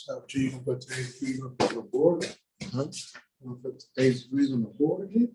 So, G, you gonna put today's degrees on the board? Huh? You gonna put today's degrees on the board again?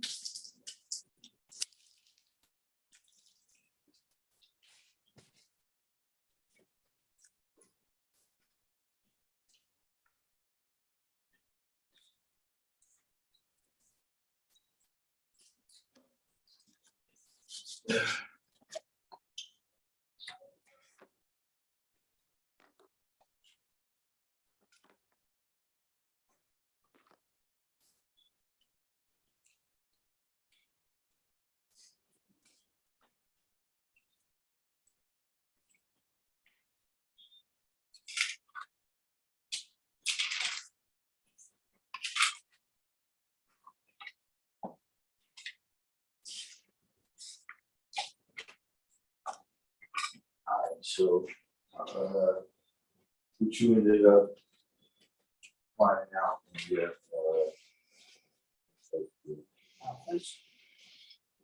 All right, so what you ended up finding out in your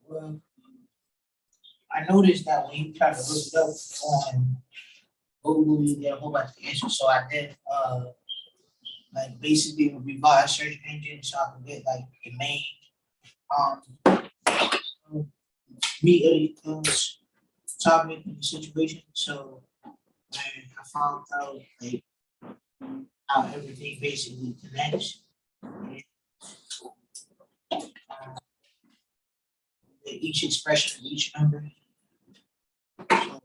Well, I noticed that when you try to look it up on Google, you get a whole bunch of answers. So I did like basically a revised search engine so I could get like the main meat of the topic and the situation. So when I found out like how everything basically connects, and, each expression of each number. So,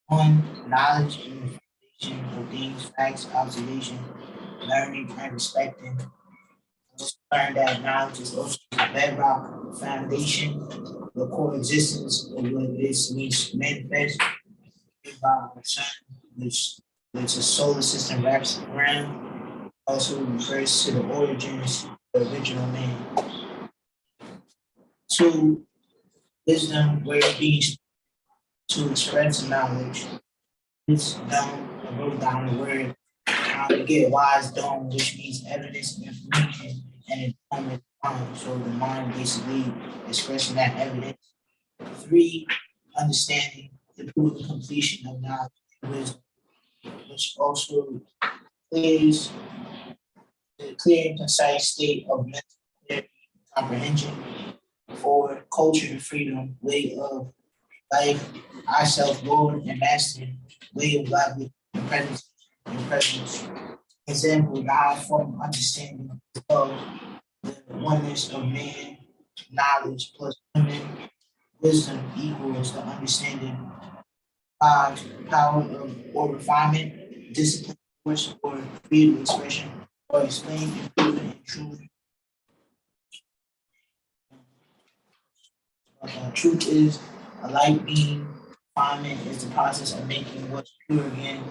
one, knowledge and the foundation of things, facts, observation, learning, and respecting. I also learned that knowledge is also the bedrock, the foundation, the core existence of what this means manifest by the sun, which the solar system wraps around, also refers to the origins of the original man. Two, wisdom, way of being to express knowledge. It's down, I wrote down the word, to get wise dome, which means evidence, information, and a dome is mind. So the mind basically expressing that evidence. Three, understanding the proven completion of knowledge and wisdom, which also clears the clear and concise state of mental clarity, comprehension, for culture and freedom, way of life, ourself, Lord and Master, way of life and presence. Example, the high form of understanding of the oneness of man, knowledge plus women, wisdom equals the understanding of power of or refinement, discipline, force, or creative expression, or explain, improve, and truth. Truth is a light being. Refinement is the process of making what's pure again.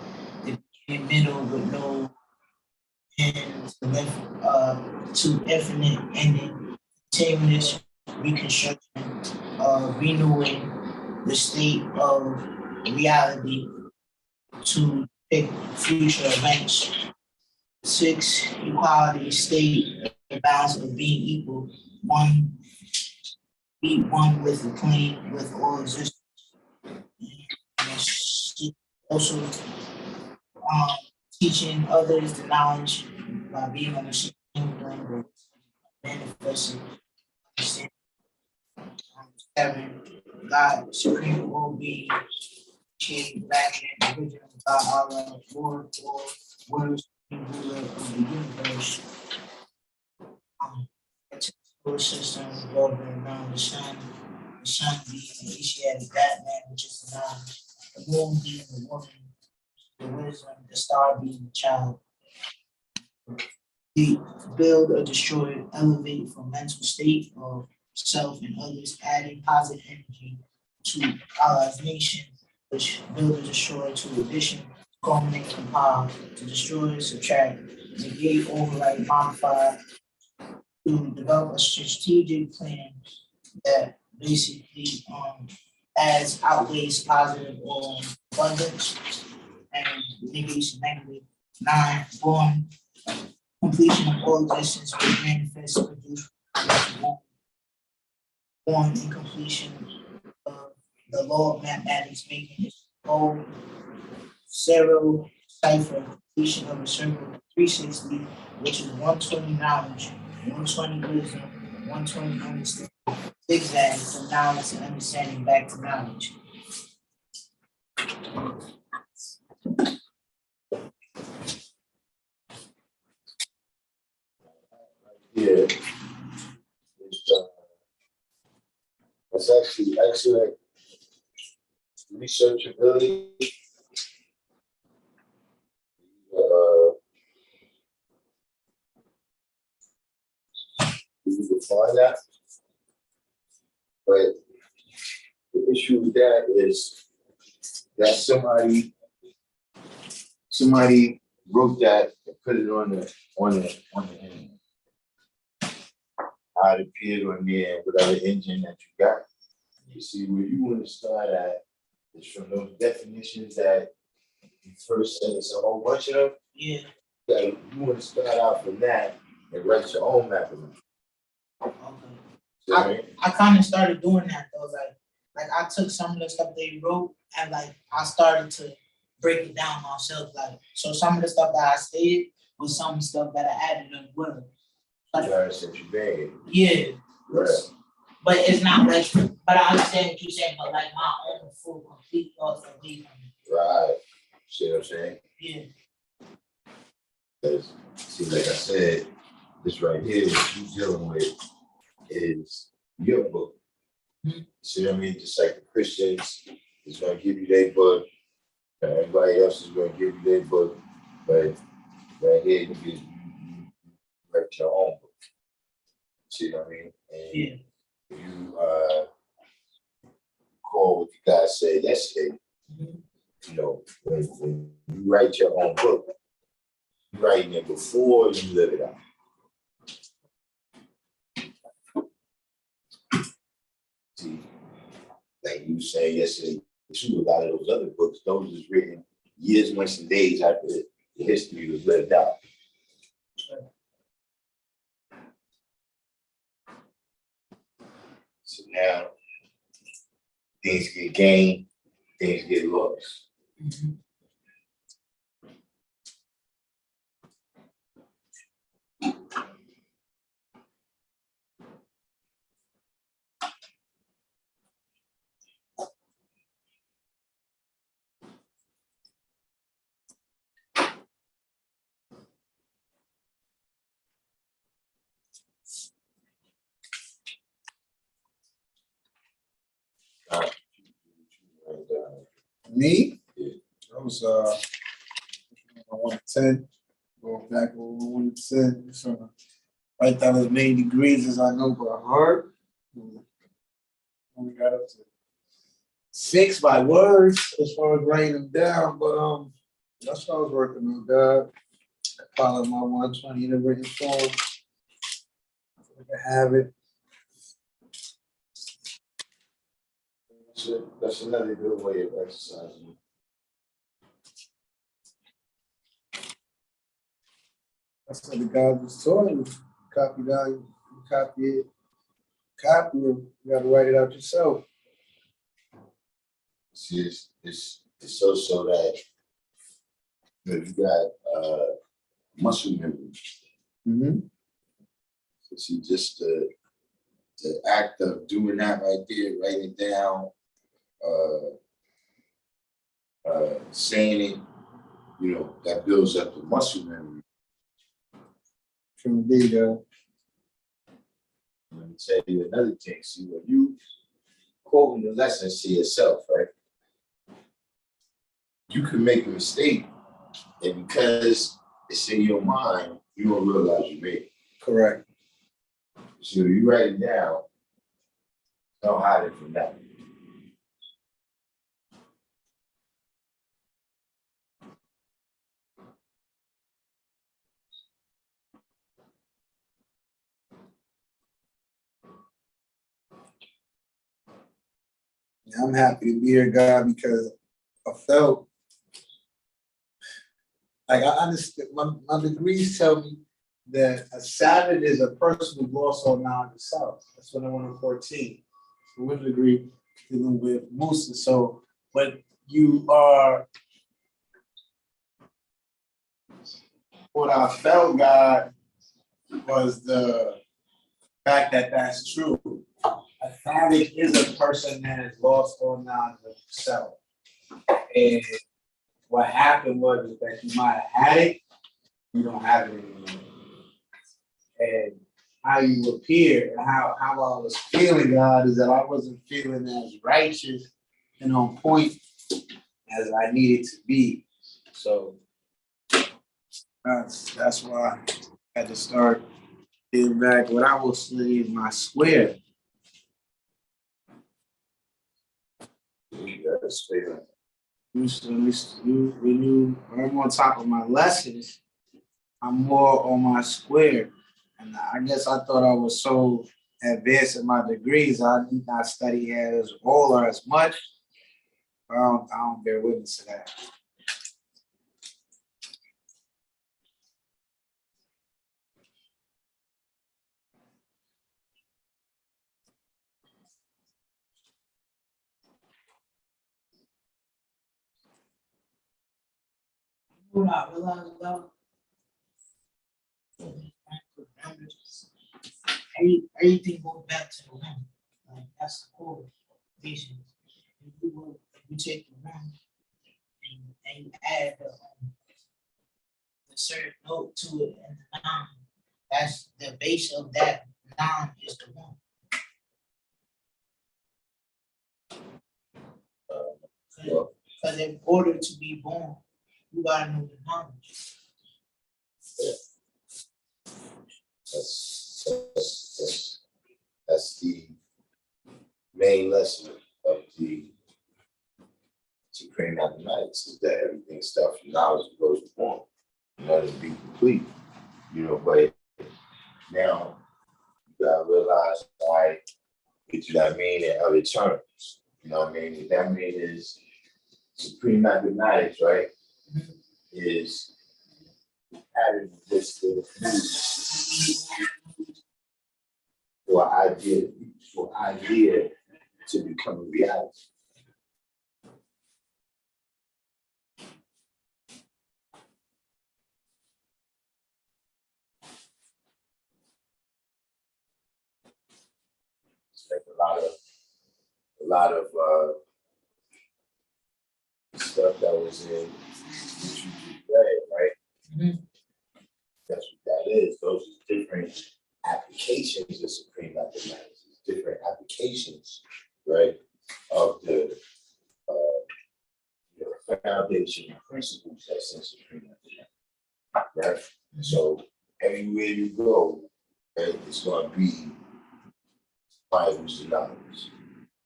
The beginning, middle with no end, to infinite ending. Continuous reconstruction, renewing the state of reality to pick future events. Six, equality, state, the balance of being equal. One, be one with the plane, with all existence. Also, teaching others the knowledge by being on the same language, manifesting, understanding. Seven, God, supreme will be appreciate black and original by Allah, Lord, or words ruler of the universe. It's a solar system revolving around the sun being the Asiatic Batman, which is the nine, the moon being the woman, the wisdom, the star being the child. We build or destroy, elevate from mental state of self and others, adding positive energy to Allah's nation, which build or destroy to addition, culminate, compile, to destroy, subtract, negate, overwrite, modify, to develop a strategic plan that basically adds outweighs positive or abundance and negates negative. Nine, born completion of all existence will manifest produce born in completion of the law of mathematics making its whole zero cipher completion of a circle 360, which is 120 knowledge, 120 wisdom, 120 understanding, zigzag from knowledge and understanding back to knowledge. Yeah, it's actually excellent researchability. You can find that, but the issue with that is that somebody wrote that and put it on the internet. How it appeared on there, whatever engine that you got. You see, where you want to start at is from those definitions that you first said. It's a whole bunch of them. Yeah. You want to start out from that and write your own map of them. Okay. I kind of started doing that though. Like I took some of the stuff they wrote and like I started to break it down myself. Like so, some of the stuff that I stated was some stuff that I added as well. Like, yeah. Right. But it's not like. But I understand what you're saying. But like my own full complete thoughts of me. Right. See what I'm saying? Yeah. Because see, like I said, this right here, what you're dealing with is your book. Mm-hmm. See what I mean? Just like the Christians is going to give you their book, and everybody else is going to give you their book, but right here you can write your own book. See what I mean? And yeah. You call what you guys said yesterday. Mm-hmm. You know, when you write your own book, you're writing it before you live it out. See, like you said yesterday, too, a lot of those other books, those was written years, months, and days after the history was lived out. So now things get gained, things get lost. Mm-hmm. Me? Yeah. I was 1 to 10. Going back over 1 to 10. So write down as many degrees as I know by heart. Only got up to 6 by words as far as writing them down, but that's what I was working on, God. I follow my 120 in the written form. I can have it. That's another good way of exercising. That's what the God was taught you. Copy down, you copy it. Copy it. You gotta write it out yourself. See, it's so that you got muscle memory. Mm-hmm. So see, just the act of doing that right there, writing it down, saying it, you know, that builds up the muscle memory. True indeed, Let me tell you another thing. See, when you quoting the lessons to yourself, right? You can make a mistake, and because it's in your mind, you don't realize you made it. correct. So you write it down, don't hide it from that. Yeah, I'm happy to be here, God, because I felt like I understand. My degrees tell me that a savage is a person who lost all knowledge of self. That's what I want in 14. So with a degree dealing with Musa. So, but you are what I felt, God, was the fact that that's true. A savage is a person that has lost all knowledge of self. And what happened was that you might have had it, you don't have it anymore. And how you appear and how I was feeling, God, is that I wasn't feeling as righteous and on point as I needed to be. So that's why I had to start getting back what I will say is my square. That's fair. When I'm on top of my lessons, I'm more on my square. And I guess I thought I was so advanced in my degrees, I need not study as all or as much. I don't bear witness to that. What I realized about everything goes back to the one. Like that's the core vision. If you take the one and you add the certain note to it and the nine, that's the base of that nine is the one. Well, Because in order to be born, you gotta know the knowledge. that's the main lesson of the Supreme Mathematics is that everything starts from knowledge and goes to form in order to be complete. You know, but now you gotta realize why what you that mean in other terms. You know what I mean? What that mean is Supreme Mathematics, right? Is having this for idea to become a reality. It's like a lot of stuff that was in what you just read, right? Mhm. That's what that is. Those are different applications of Supreme Mathematics. Different applications, right, of the foundation principles that's in Supreme Mathematics, right? So everywhere you go, right, it's going to be Bibles and knowledge.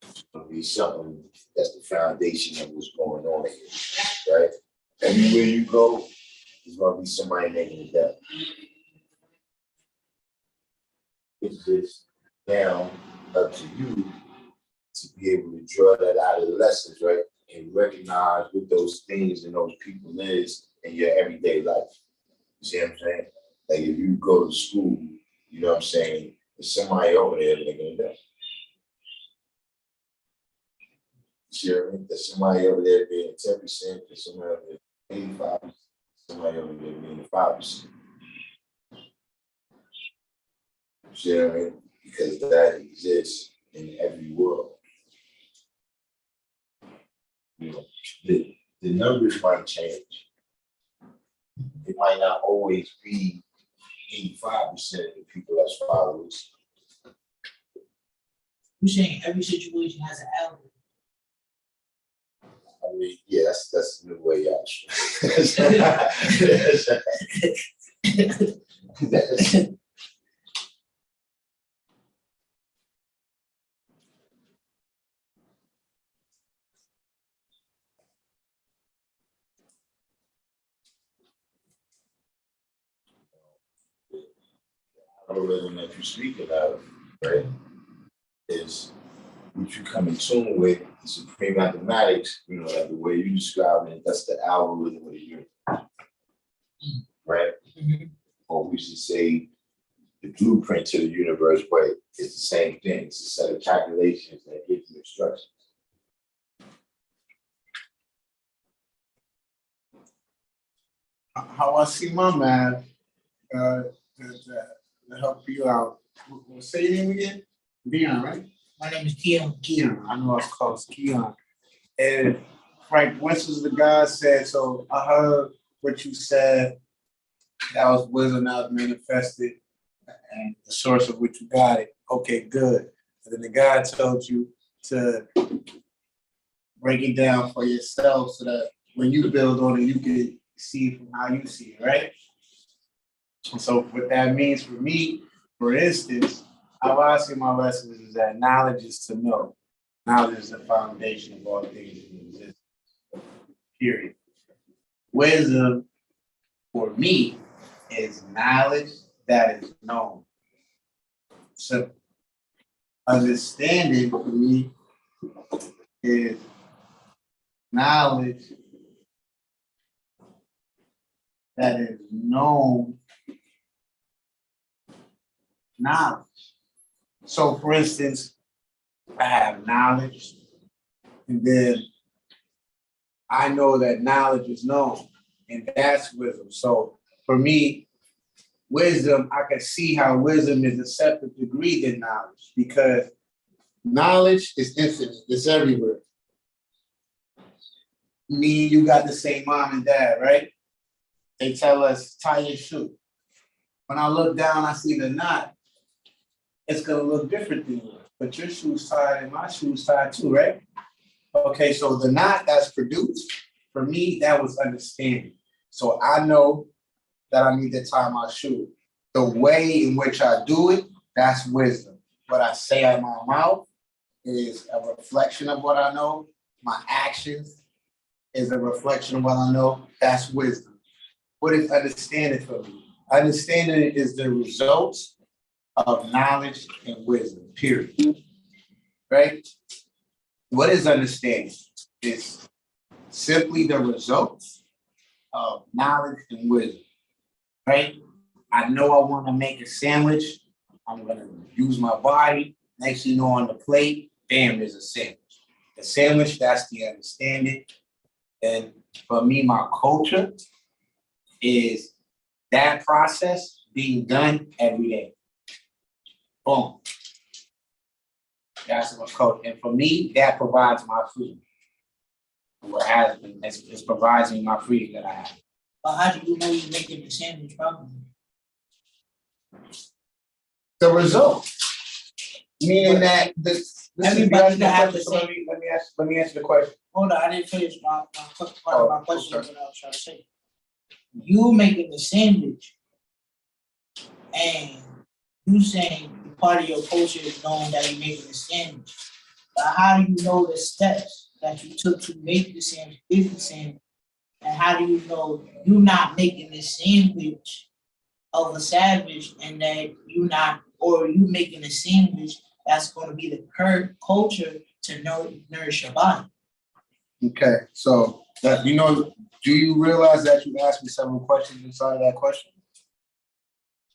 It's going to be something that's the foundation of what's going on here, right? Everywhere you go, there's going to be somebody making it down. It's just now up to you to be able to draw that out of the lessons, right? And recognize what those things and those people is in your everyday life. You see what I'm saying? Like if you go to school, you know what I'm saying? There's somebody over there making it up. You see what I mean? There's somebody over there being 10%, there's somebody over there 85%, somebody over there being 5%. You see what I mean? Because that exists in every world. You know, the numbers might change. It might not always be 85% of the people that's followers. You're saying every situation has an algorithm. I mean, yeah, that's the way out. Algorithm that you're speaking of, right, is what you come in tune with the supreme mathematics, like the way you describe it, that's the algorithm of the universe, right? Mm-hmm. Or we should say the blueprint to the universe, but it's the same thing. It's a set of calculations that give you instructions. How I see my math, to help you out. Say your name again? Dion, right? My name is Keon. Keon. I know I was close. Keon. And Frank Winston's the guy said, so I heard what you said. That was wisdom that was manifested and the source of which you got it. Okay, good. And then the guy told you to break it down for yourself so that when you build on it, you can see it from how you see it, right? So what that means for me, for instance, how I see my lessons is that knowledge is to know. Knowledge is the foundation of all things in existence. Period. Wisdom, for me, is knowledge that is known. So understanding for me is knowledge that is known knowledge. So for instance, I have knowledge, and then I know that knowledge is known, and that's wisdom. So for me, wisdom, I can see how wisdom is a separate degree than knowledge, because knowledge is infinite, it's everywhere. Me and you got the same mom and dad, right? They tell us, tie your shoe. When I look down, I see the knot. It's gonna look different than yours, but your shoe's tied and my shoe's tied too, right? Okay, so the knot that's produced, for me, that was understanding. So I know that I need to tie my shoe. The way in which I do it, that's wisdom. What I say out of my mouth is a reflection of what I know. My actions is a reflection of what I know. That's wisdom. What is understanding for me? Understanding is the results of knowledge and wisdom, period. Right? What is understanding? It's simply the results of knowledge and wisdom, right? I know I want to make a sandwich. I'm going to use my body. Next thing you know, on the plate, bam, there's a sandwich. The sandwich, that's the understanding. And for me, my culture is that process being done every day. Boom. That's my culture. And for me, that provides my freedom. What has been, it's provides me my freedom that I have. But how do you know you're making the sandwich properly? The result. Meaning that Everybody can have the let same. let me answer the question. Hold on, I didn't finish my part of my question. Okay. What I was trying to say. You making the sandwich, and you saying part of your culture is knowing that you're making the sandwich. But how do you know the steps that you took to make the sandwich, and how do you know you're not making the sandwich of a savage, and that you're not, or you making a sandwich that's going to be the current culture to nourish your body? Okay, so that do you realize that you asked me several questions inside of that question?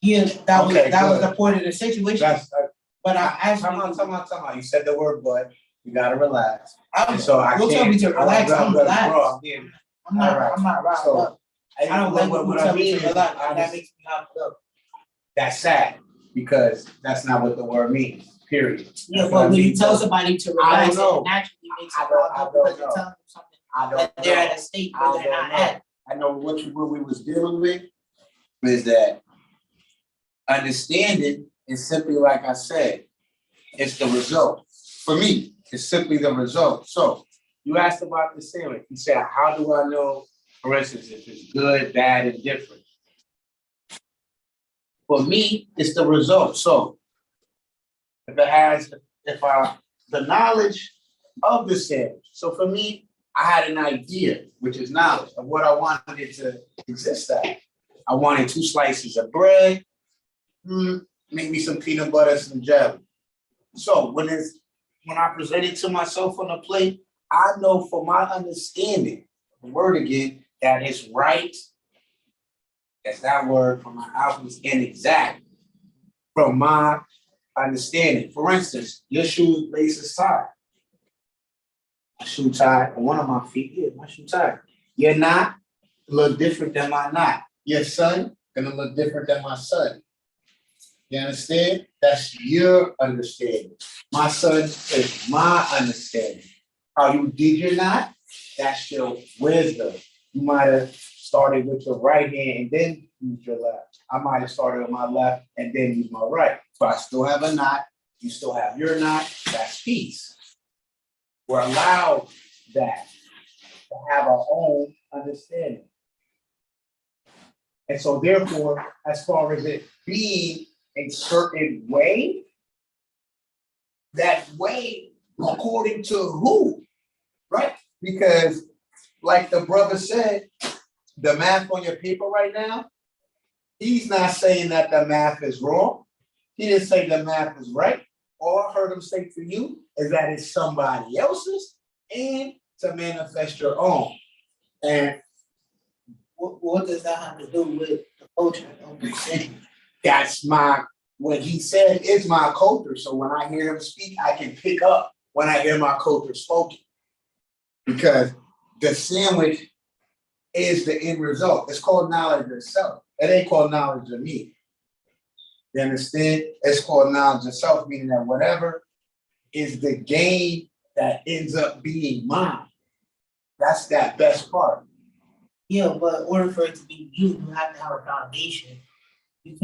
Yeah, that Okay, was good. the point of the situation. But I asked Time out. You said the word but. You gotta relax. I'm, So I don't tell can't. me to relax. I'm relaxed. Bro, I'm not riled So, up. I don't like when you tell me to relax. That makes me hopped up. That's sad because that's not what the word means. Period. Yeah, but when you tell somebody to relax, it naturally makes it I hopped up don't because you're know. telling them something. I don't That they're know. at a state I where they're don't not know. at. I know what we was dealing with is that understanding is simply like I said, it's the result. For me, it's simply the result. So you asked about the sandwich. You said, how do I know, for instance, if it's good, bad, and different? For me, it's the result. So the knowledge of the sandwich. So for me, I had an idea, which is knowledge of what I wanted it to exist at. I wanted 2 slices of bread, maybe some peanut butter, some jelly. So when I present it to myself on the plate, I know for my understanding, the word again, that it's right. That's that word from my alphabet and exact from my understanding. For instance, your shoe lace is tied. My shoe tied on one of my feet. Yeah, my shoe tied. Your knot look different than my knot. Your son gonna look different than my son. You understand? That's your understanding. My son is my understanding. How you did your knot, that's your wisdom. You might have started with your right hand and then used your left. I might have started with my left and then used my right. So I still have a knot. You still have your knot. That's peace. We're allowed that to have our own understanding. And so therefore, as far as it being a certain way, that way according to who, right? Because like the brother said, the math on your paper right now, he's not saying that the math is wrong. He didn't say the math is right. All I heard him say to you is that it's somebody else's and to manifest your own. And What does that have to do with the culture of the city? that's what he said is my culture. So when I hear him speak, I can pick up when I hear my culture spoken. Because the sandwich is the end result. It's called knowledge of itself. It ain't called knowledge of me. You understand? It's called knowledge of self, meaning that whatever is the gain that ends up being mine. That's that best part. Yeah, but in order for it to be you, you have to have a foundation. You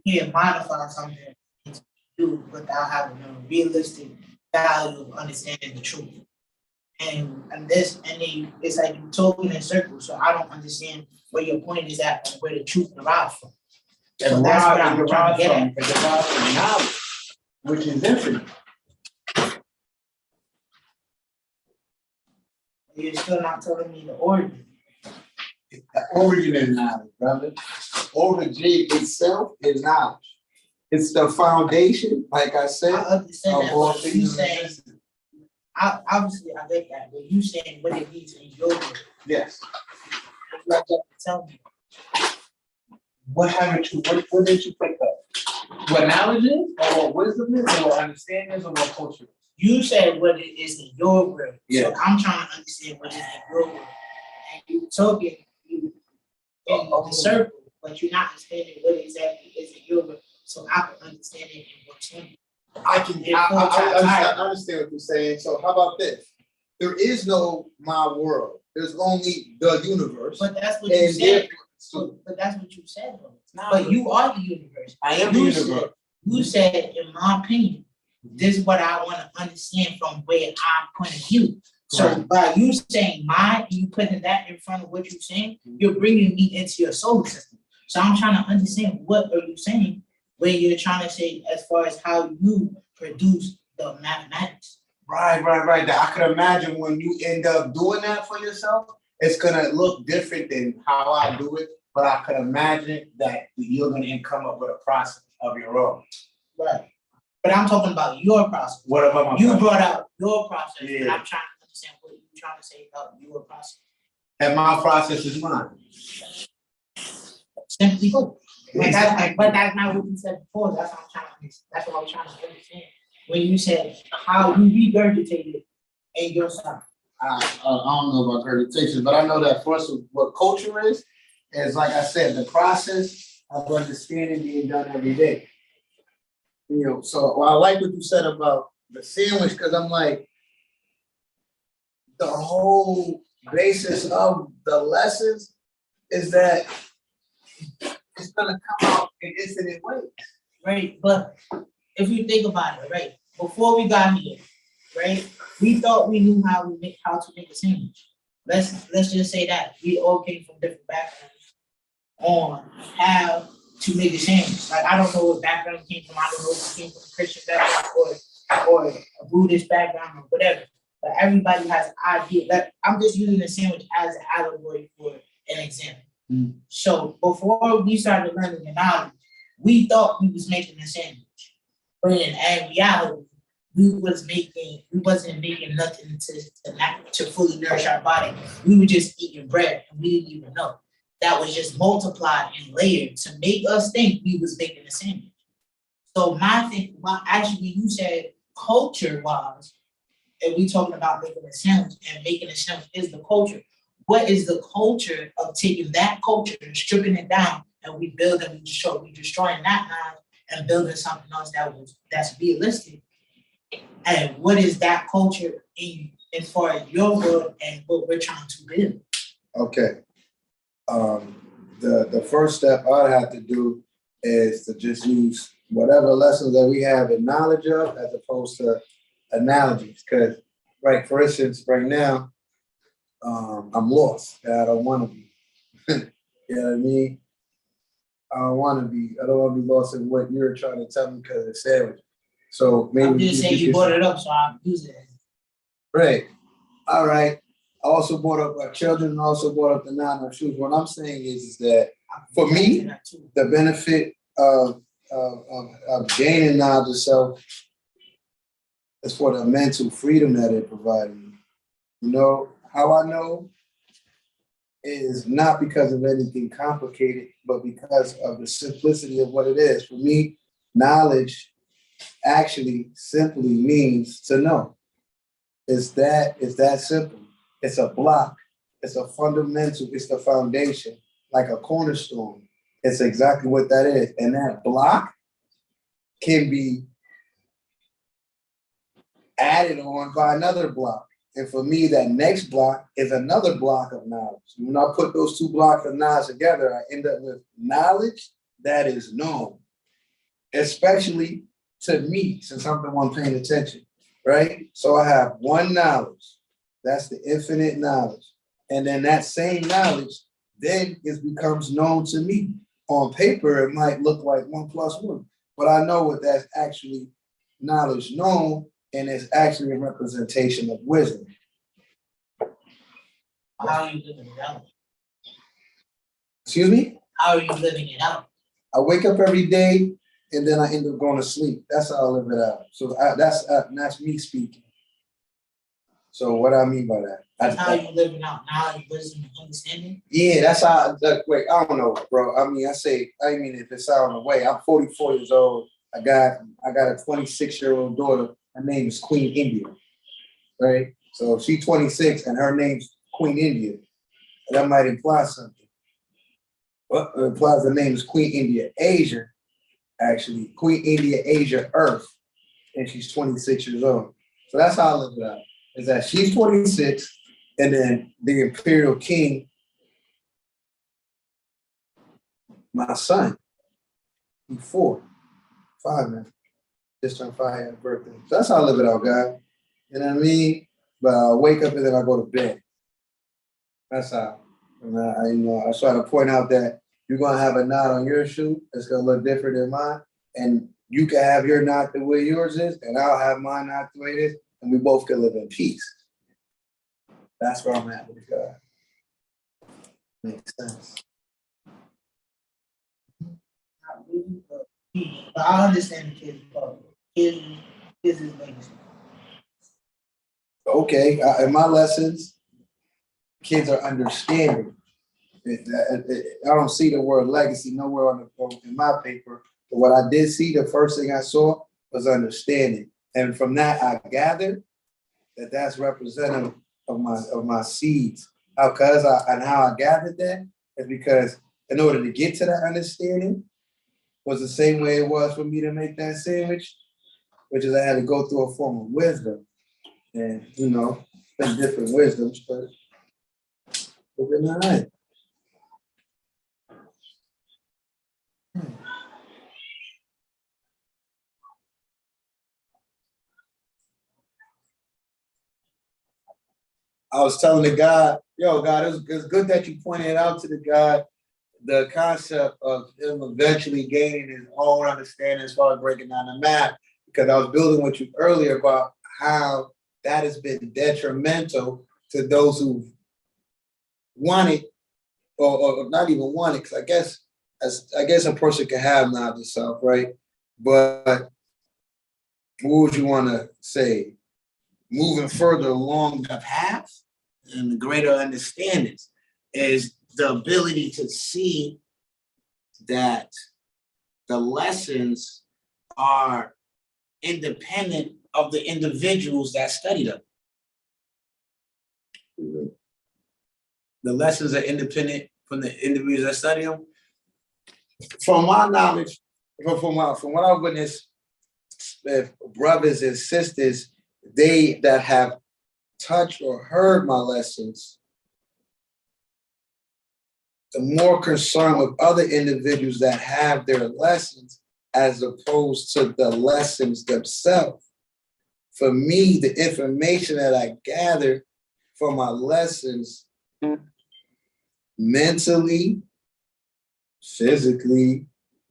can't modify something into you without having a realistic value of understanding the truth. And then it's like you're talking in circles, so I don't understand where your point is at and where the truth derives from. So that's what I'm trying to get at. It derives from knowledge, which is infinite. You're still not telling me the origin. The origin is knowledge, brother. Origin itself is knowledge. It's the foundation, like I said, I understand that, of all but you things. saying, obviously I get that, but you saying what it means in your word. Yes. You have to tell me. What did you pick up? What knowledge is, or what wisdom is, or what understanding is, or what culture is? You said what it is in your word. Yeah. So I'm trying to understand what it is in your word. And you talking, you in the circle, but you're not understanding what exactly is in your word. So I can understand it in what's in it. I understand what you're saying. So how about this? There is no my world. There's only the universe. But that's what you said. So But that's what you said, though. But you are the universe. I am the universe. You said, in my opinion, this is what I want to understand from where I'm point of view. So Right. by you saying mine, you putting that in front of what you're saying, you're bringing me into your solar system. So I'm trying to understand what are you saying when you're trying to say as far as how you produce the mathematics. Right. I could imagine when you end up doing that for yourself, it's gonna look different than how I do it. But I could imagine that you're gonna come up with a process of your own. Right. But I'm talking about your process. What about my You process? brought out your process, and Yeah. I'm trying to understand what you're trying to say about your process. And my process is mine. Simply put. But that's not what you said before. That's what I'm trying to understand. That's what I'm trying to understand. When you said how you regurgitated in your side. I don't know about accreditation, but I know that for us, what culture is like I said, the process of understanding being done every day. You know, so I like what you said about the sandwich, because I'm like, the whole basis of the lessons is that it's gonna come out in infinite ways. Right, but if you think about it, right, before we got here, right, we thought we knew how to make a sandwich. Let's just say that we all came from different backgrounds on how to make a sandwich. Like I don't know what background you came from. I don't know if you came from a Christian background or a Buddhist background or whatever. But everybody has an idea. That I'm just using the sandwich as an allegory for an example. So before we started learning the knowledge, we thought we was making a sandwich, but in reality, we wasn't making nothing to fully nourish our body. We were just eating bread, and we didn't even know. That was just multiplied and layered to make us think we was making a sandwich. So my thing, actually, you said culture-wise, and we talking about making a sandwich, and making a sandwich is the culture. What is the culture of taking that culture and stripping it down, and we destroying that knowledge and building something else that's realistic? And what is that culture in as far as your world and what we're trying to build? Okay. The first step I'd have to do is to just use whatever lessons that we have in knowledge of as opposed to analogies. Because, right, for instance, right now, I'm lost and I don't want to be. You know what I mean? I don't want to be lost in what you're trying to tell me because of the sandwich. So maybe I'm just saying you brought it up, so I'm using it. Right. All right. I also brought up our children and also brought up the non-shoes. What I'm saying is that for me, the benefit of gaining knowledge of self is for the mental freedom that it provided me. You know, how I know is not because of anything complicated, but because of the simplicity of what it is. For me, knowledge actually simply means to know. It's that simple. It's a block. It's a fundamental. It's the foundation, like a cornerstone. It's exactly what that is. And that block can be added on by another block. And for me, that next block is another block of knowledge. When I put those two blocks of knowledge together, I end up with knowledge that is known, especially to me, since I'm the one paying attention, right? So I have one knowledge. That's the infinite knowledge. And then that same knowledge then becomes known to me. On paper, it might look like 1 + 1, but I know what that's actually knowledge known, and it's actually a representation of wisdom. How are you living it out? Excuse me? How are you living it out? I wake up every day and then I end up going to sleep. That's how I live it out. So that's me speaking. So what I mean by that? That's how you living out knowledge, wisdom, and understanding? Yeah, that's how, wait, I don't know, bro. I mean if it's out on the way, I'm 44 years old. I got a 26-year-old daughter. Her name is Queen India, right? So she's 26 and her name's Queen India. That might imply something. Well, it implies the name is Queen India Asia, actually. Queen India Asia Earth, and she's 26 years old. So that's how I live it out. Is that she's 26, and then the Imperial King, my son, he's 5 now. Just turned 5 at his birthday. So that's how I live it out, guys. You know what I mean? But I wake up and then I go to bed. That's how. And I try to point out that you're gonna have a knot on your shoe that's gonna look different than mine, and you can have your knot the way yours is, and I'll have mine knot the way it is, and we both can live in peace. That's where I'm at with God. Makes sense. Not really, but I understand the kids' part. Kids is legacy. Okay, in my lessons, kids are understanding. I don't see the word legacy nowhere in my paper, but what I did see, the first thing I saw was understanding. And from that, I gathered that that's representative of my seeds. How I gathered that is because in order to get to that understanding was the same way it was for me to make that sandwich, which is I had to go through a form of wisdom. And, there's different wisdoms, but Good night. I was telling the guy, yo, God, it's good that you pointed out to the guy the concept of him eventually gaining his own understanding as far as breaking down the math, because I was building with you earlier about how that has been detrimental to those who want it or not even want it, because I guess a person can have knowledge of self, right? But what would you want to say? Moving further along the path and the greater understandings is the ability to see that the lessons are independent of the individuals that study them. Mhm. The lessons are independent from the individuals that study them. From my knowledge, from what I've witnessed, brothers and sisters, they that have touched or heard my lessons, the more concerned with other individuals that have their lessons as opposed to the lessons themselves. For me, the information that I gather from my lessons mentally, physically,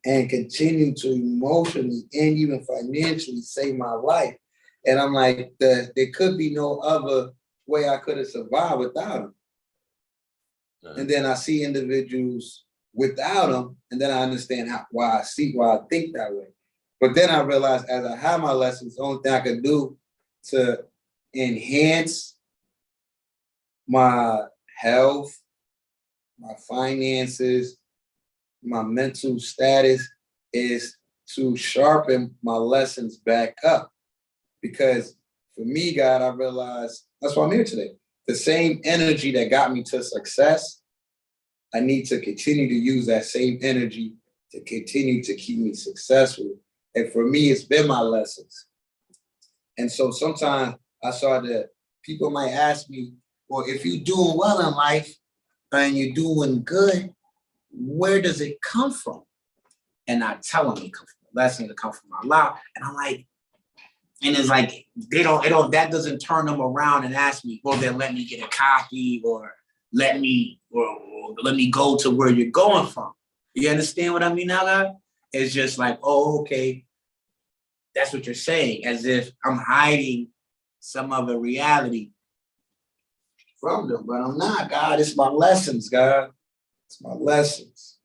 and continue to emotionally and even financially save my life. And I'm like, there could be no other way I could have survived without them. And then I see individuals without them, and then I understand why I think that way. But then I realized as I have my lessons, the only thing I could do to enhance my health, my finances, my mental status is to sharpen my lessons back up. Because for me, God, I realized that's why I'm here today. The same energy that got me to success, I need to continue to use that same energy to continue to keep me successful. And for me, it's been my lessons. And so sometimes I saw that people might ask me, well, if you're doing well in life and you're doing good, where does it come from? And I tell them it comes from the lessons, it comes from Allah. And I'm like, and it's like, that doesn't turn them around and ask me, well, then let me get a copy or let me go to where you're going from. You understand what I mean now, God? It's just like, oh, okay, that's what you're saying, as if I'm hiding some other reality from them, but I'm not, God. It's my lessons, God. It's my lessons.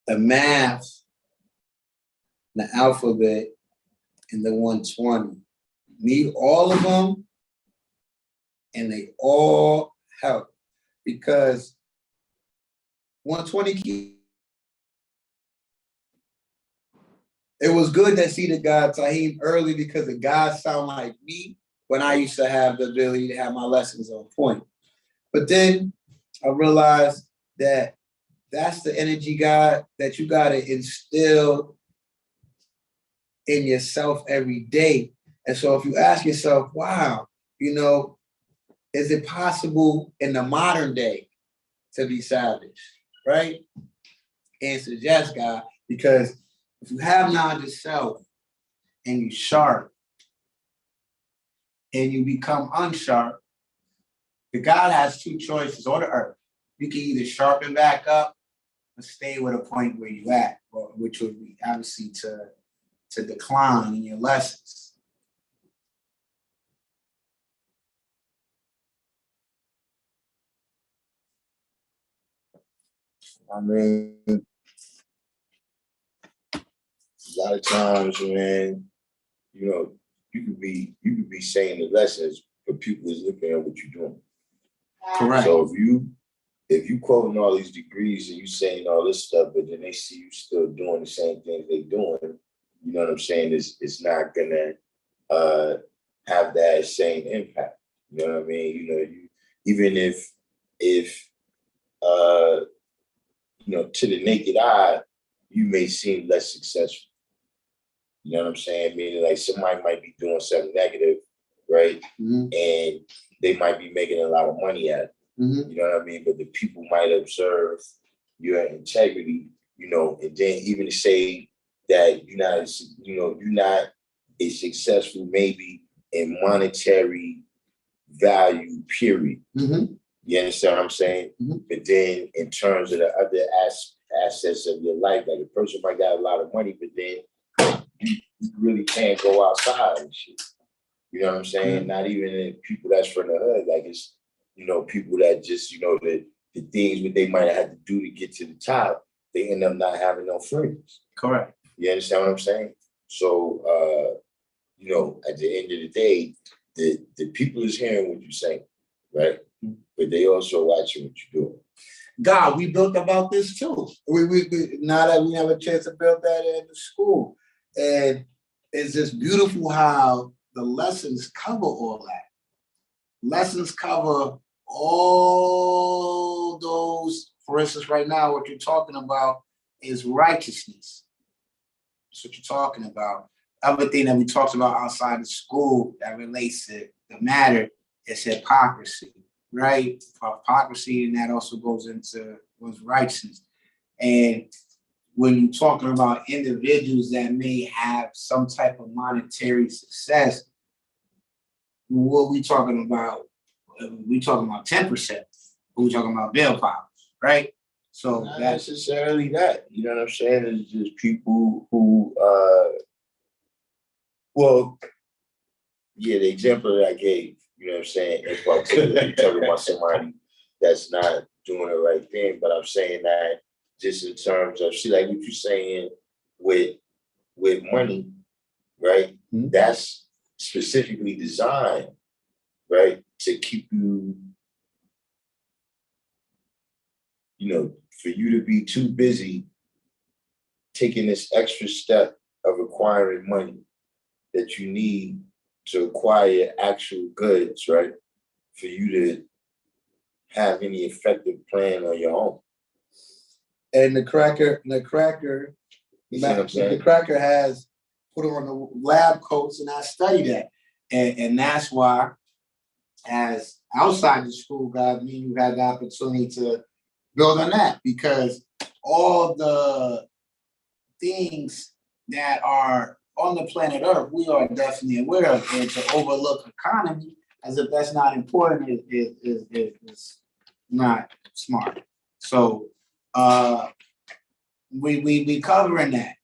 The math, the alphabet, and the 120. Need all of them, and they all help. Because 120 it was good to see the God Tahim early because the guys sound like me when I used to have the ability to have my lessons on point. But then I realized that that's the energy, God, that you got to instill in yourself every day. And so if you ask yourself, wow, is it possible in the modern day to be savage, right? Answer is yes, God, because if you have knowledge of self and you sharp and you become unsharp, the God has two choices on the earth. You can either sharpen back up or stay with a point where you at, which would be obviously to decline in your lessons. I mean, a lot of times, man, you could be saying the lessons, but people is looking at what you're doing. Correct. So if you quoting all these degrees and you saying all this stuff, but then they see you still doing the same things they doing, you know what I'm saying? It's not gonna have that same impact. You know what I mean? Even if to the naked eye, you may seem less successful. You know what I'm saying? Meaning like somebody might be doing something negative, right? Mm-hmm. And they might be making a lot of money at it. You know what I mean? But the people might observe your integrity, you know, and then even to say that you're not as successful maybe in monetary value, period. You understand what I'm saying? But then in terms of the other assets of your life, like a person might got a lot of money, but then you really can't go outside and shit. You know what I'm saying? Not even in people that's from the hood. Like it's, you know, people that just, you know, the things that they might have had to do to get to the top, they end up not having no friends. Correct. You understand what I'm saying? So, you know, at the end of the day, the people is hearing what you're saying, right? But they also watching what you're doing. God, we built about this too. We now that we have a chance to build that in the school. And it's just beautiful how the lessons cover all that. Lessons cover all those, for instance, right now, what you're talking about is righteousness. That's what you're talking about. Other thing that we talked about outside of school that relates to the matter is hypocrisy, right? Hypocrisy, and that also goes into one's righteousness. And when you're talking about individuals that may have some type of monetary success, what we talking about? We talking about 10%. We talking about bill powers, right? So not that's necessarily that. You know what I'm saying? It's just people who, well, yeah, the example that I gave, you know what I'm saying, in particular, you're talking about somebody that's not doing the right thing, but I'm saying that just in terms of, see, like what you're saying with money, right? That's specifically designed, right, to keep you, you know, for you to be too busy taking this extra step of acquiring money that you need to acquire actual goods, right? For you to have any effective plan on your own. and the cracker has put on the lab coats, and I study that. And that's why, as outside the school, God, me and you had the opportunity to build on that, because all the things that are on the planet Earth, we are definitely aware of, and to overlook economy as if that's not important is not smart. So we covering that.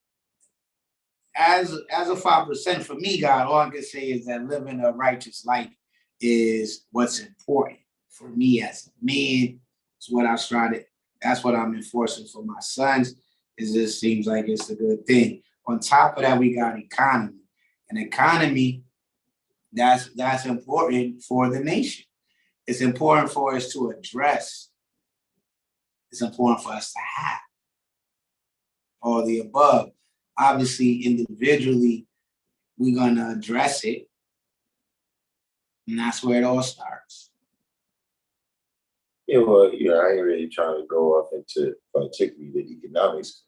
As a 5% for me, God, all I can say is that living a righteous life is what's important for me as a man. It's what I've started. That's what I'm enforcing for my sons. It just seems like it's a good thing. On top of that, we got economy. An economy that's important for the nation. It's important for us to address. It's important for us to have all the above. Obviously, individually, we're gonna address it, and that's where it all starts. Yeah, well, you know, I ain't really trying to go off into particularly the economics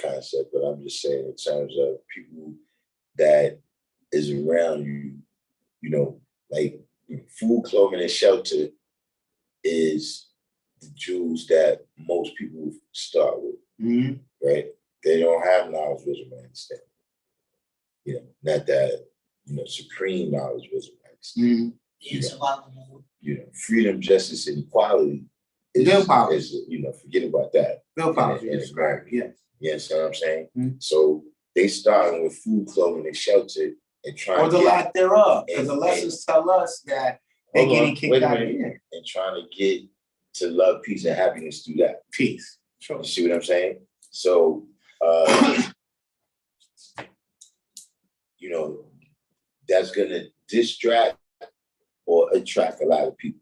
concept, but I'm just saying in terms of people that is around you, you know, like food, clothing, and shelter is the jewels that most people start with, right? They don't have knowledge, wisdom, and understanding. You know, not that, you know, supreme knowledge, wisdom, and understanding. You know, freedom, justice, and equality is, you know, forget about that. Bill Powers, you described, yes. Yes, you know what I'm saying? So they starting with food, clothing, and shelter and trying or the lack thereof, because the lessons tell us that they're getting kicked out of here. And trying to get to love, peace, and happiness through that. Peace. Sure. You see what I'm saying? So, you know, that's going to distract or attract a lot of people.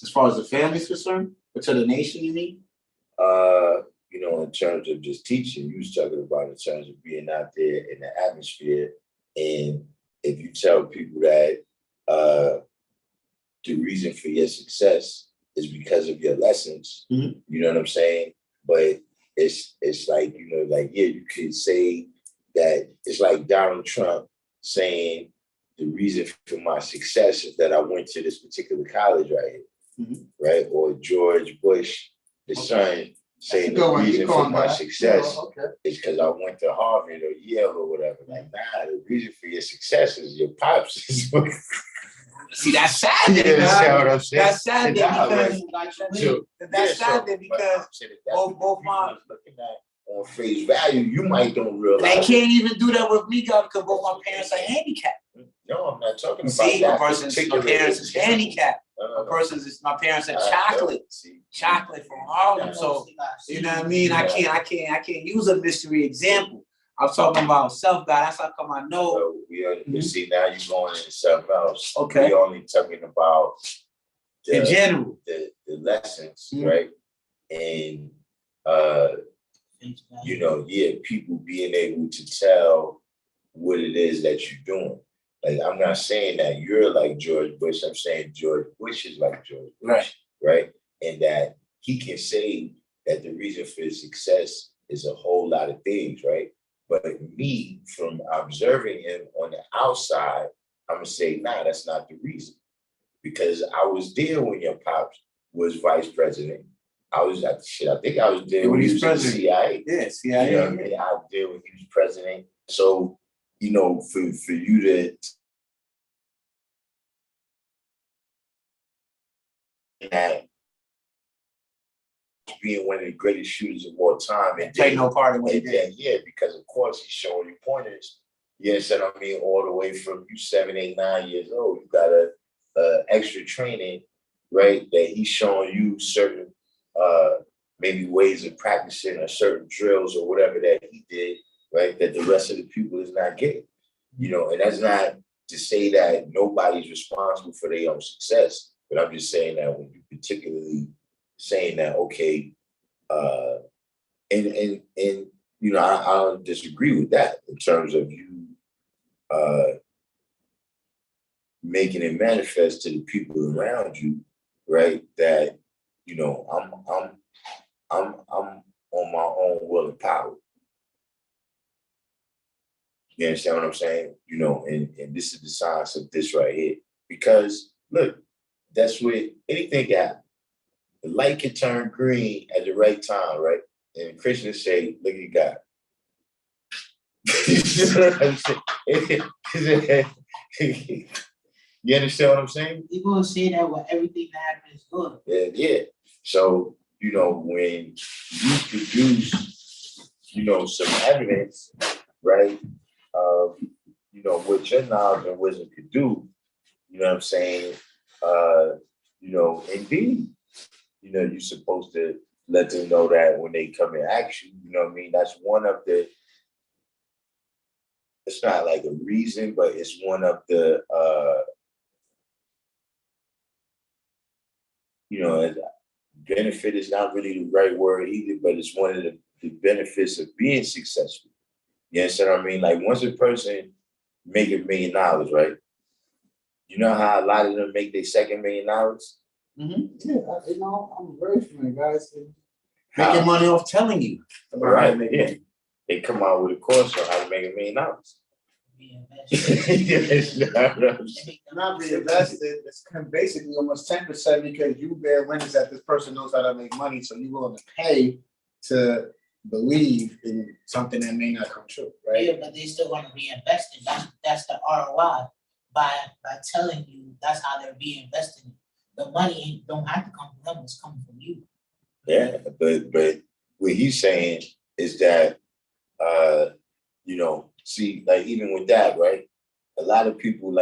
As far as the family's concerned, or to the nation, you mean? You know, in terms of just teaching, you was talking about in terms of being out there in the atmosphere. And if you tell people that the reason for your success is because of your lessons, you know what I'm saying? But it's like, you know, like, yeah, you could say that it's like Donald Trump saying the reason for my success is that I went to this particular college right here. right? Or George Bush, the son, saying the reason for my success is because I went to Harvard or Yale or whatever. Like, nah, the reason for your success is your pops. See, that's sad. You understand what I'm saying? That's sad because that's sad because both moms looking at on face value, you might don't realize. They can't even do that with me, God, because both my parents are handicapped. No, I'm not talking about See, that. My parents is handicapped. My parents are chocolate from Harlem. So you know what I mean? I can't use a mystery example. I'm talking about self, God. That's how come I know. You see, now you're going into something else. Okay. We're only talking about in general the lessons, right? And people being able to tell what it is that you're doing. Like, I'm not saying that you're like George Bush. I'm saying George Bush is like George Bush, right? And that he can say that the reason for his success is a whole lot of things, right? But me, from observing him on the outside, I'm gonna say, nah, that's not the reason. Because I was there when your pops was vice president. I think I was there when he was president. CIA. Yeah, CIA. You know what I mean? I was there when he was president. So, for you to that being one of the greatest shooters of all time and take no part in what he did. Yeah, because of course he's showing you pointers. Yes, and I mean all the way from you 7, 8, 9 years old, you got a extra training, right? That he's showing you certain maybe ways of practicing or certain drills or whatever that he did, right? That the rest of the people is not getting. And that's not to say that nobody's responsible for their own success, but I'm just saying that when you particularly saying that, okay, and I don't disagree with that in terms of you making it manifest to the people around you, right? That I'm on my own will and power. You understand what I'm saying? And this is the science of this right here. Because look, that's where anything can happen. The light can turn green at the right time, right? And Christians say, look at God. You understand what I'm saying? People say that when everything that happens is good. Yeah. So, when you produce, some evidence, right, of, what your knowledge and wisdom could do, you know what I'm saying? Indeed, you're supposed to let them know that when they come and ask you, you know what I mean? That's one of the, it's not like a reason, but it's one of the, benefit is not really the right word either, but it's one of the benefits of being successful. You understand what I mean? Like, once a person make $1 million, right? You know how a lot of them make their second $1 million? Mm-hmm. Yeah, I'm very familiar, guys. Making money off telling you. Right, yeah. They come out with a course on how to make $1 million. Not reinvested. It's basically almost 10% because you bear witness that this person knows how to make money, so you're willing to pay to believe in something that may not come true, right? Yeah, but they still want to reinvest it. That's the ROI by telling you that's how they're reinvesting it. The money don't have to come from them; it's coming from you. Yeah, but what he's saying is that see, like, even with that, right? A lot of people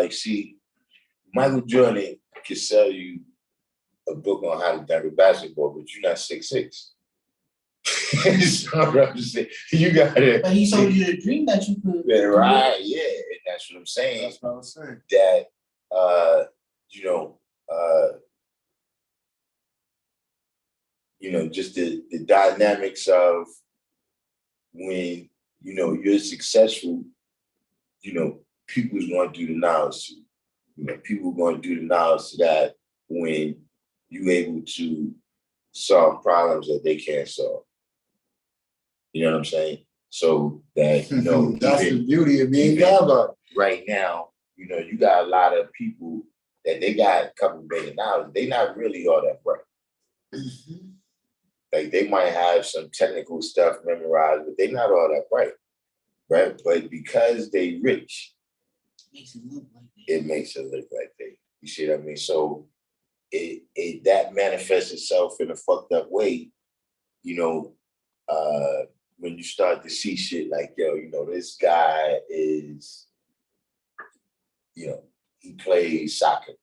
Michael Jordan can sell you a book on how to dunk a basketball, but you're not 6'6". So I'm just saying, you gotta. But he sold you the dream that you could. Yeah, right. Yeah, and that's what I'm saying. That's what I was saying. That just the dynamics of when you're successful, people's going to do the knowledge to you. People are going to do the knowledge to that when you're able to solve problems that they can't solve. You know what I'm saying? So that, that's the beauty of being God. Right now, you got a lot of people that they got a couple $1 billion, they not really all that bright. Like they might have some technical stuff memorized, but they're not all that bright, right? But because they rich, Makes it look like that. it makes it look like they. You see what I mean? So it that manifests itself in a fucked up way, you know, when you start to see shit like, yo, you know, this guy is, you know, he plays soccer,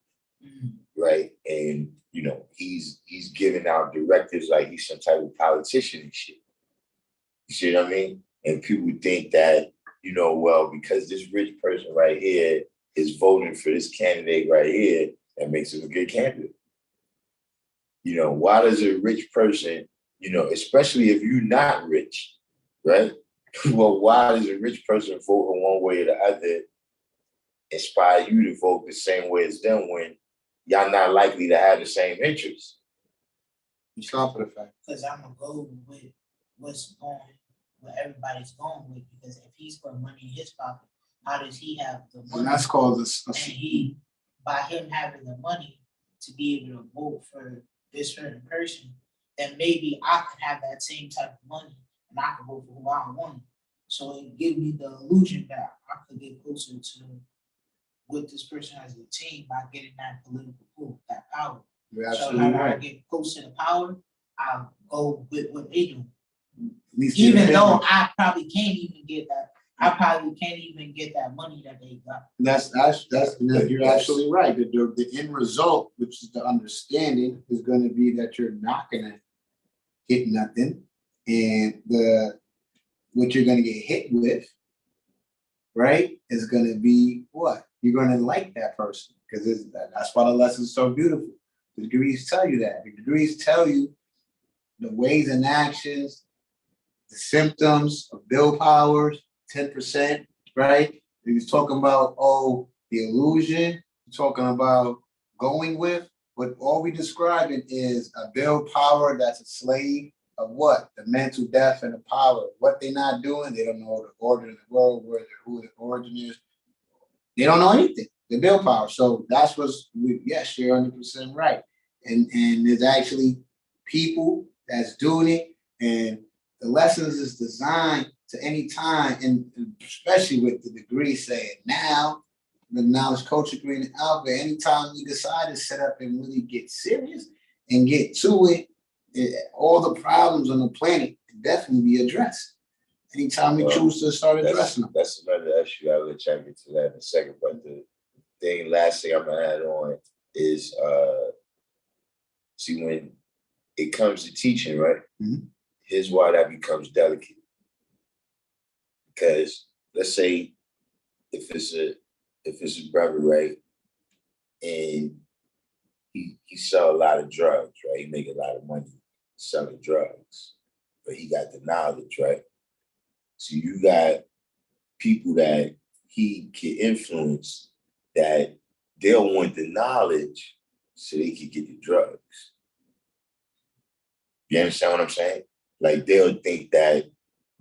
right? And you know, he's giving out directives like he's some type of politician and shit. You see what I mean? And people think that, you know, well, because this rich person right here is voting for this candidate right here, that makes him a good candidate. You know, why does a rich person, you know, especially if you're not rich, right? Well, why does a rich person vote in one way or the other inspire you to vote the same way as them when y'all not likely to have the same interests? It's not for the fact. Because I'm gonna go with what's going, what everybody's going with. Because if he's putting money in his pocket, how does he have the money? And that's called And he, by him having the money to be able to vote for this certain person, then maybe I could have that same type of money and I could vote for who I want. So it gives me the illusion that I could get closer to what this person has attained by getting that political pull, that power. You're So absolutely how I right. get close to the power, I'll go with what they do. At least Even though I probably can't even get that, I probably can't even get that money that they got. that's you're absolutely right. The end result, which is the understanding, is going to be that you're not going to hit nothing, and what you're going to get hit with, right, is going to be what you're going to like that person, because that's why the lesson's so beautiful. The degrees tell you that. The degrees tell you the ways and actions, the symptoms of bill powers, 10%, right? He's talking about, the illusion, he's talking about going with, but all we describing is a bill power that's a slave of what? The mental death and the power. What they're not doing, they don't know the order of the world, who the origin is. They don't know anything. The bill power. So that's yes, you're 100% right. And there's actually people that's doing it, and the lessons is designed to any time, and especially with the degree saying now, the knowledge coach degree in Alpha, anytime we decide to set up and really get serious and get to it, all the problems on the planet can definitely be addressed. Anytime we choose to start addressing them. That's another issue. I'll let y'all get to that in a second. But the last thing I'm gonna add on is see, when it comes to teaching, right? Mm-hmm. Here's why that becomes delicate. Because let's say if it's a brother, right, and he sell a lot of drugs, right? He make a lot of money selling drugs, but he got the knowledge, right? So you got people that he can influence that they'll want the knowledge so they can get the drugs. You understand what I'm saying? Like they'll think that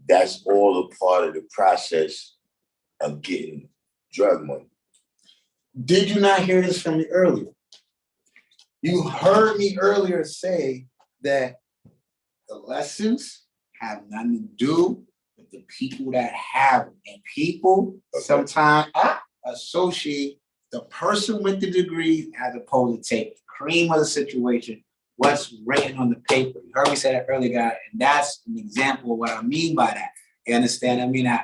that's all a part of the process of getting drug money. Did you not hear this from me earlier? You heard me earlier say that the lessons have nothing to do with the people that have them. And people sometimes associate the person with the degree as opposed to take the cream of the situation, what's written on the paper. You heard me say that earlier, guy, and that's an example of what I mean by that. You understand? I mean, I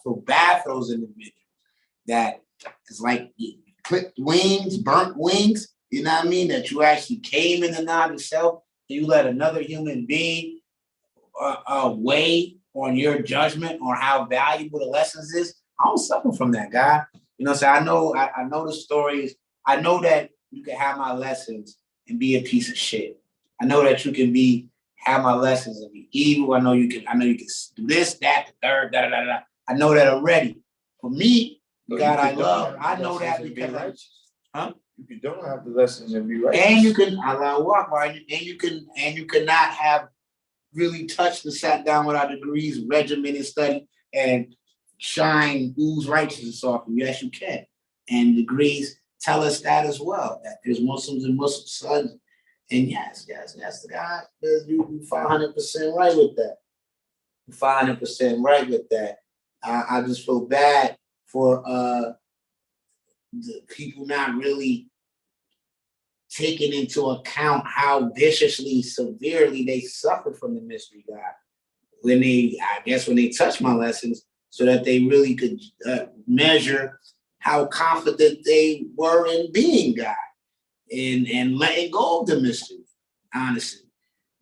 feel bad for those individuals that it's like clipped wings, burnt wings, you know what I mean? That you actually came in the knowledge itself, and you let another human being weigh on your judgment on how valuable the lessons is. I don't suffer from that, guy. You know what I'm saying? I know the stories. I know that you can have my lessons and be a piece of shit. I know that you can have my lessons and be evil. I know you can do this, that, the third, da da da da. I know that already. For me, God, I love. I know that because you can don't have the lessons and be right. And you can and you cannot have really touched and sat down with our degrees, regimented study, and ooze righteousness off you. Yes, you can. And degrees tell us that as well, that there's Muslims and Muslim sons. And yes, the guy, you 500% right with that. 500% right with that. I just feel bad for the people not really taking into account how viciously, severely they suffer from the mystery God. When they touch my lessons, so that they really could measure how confident they were in being God and letting go of the mystery, honestly.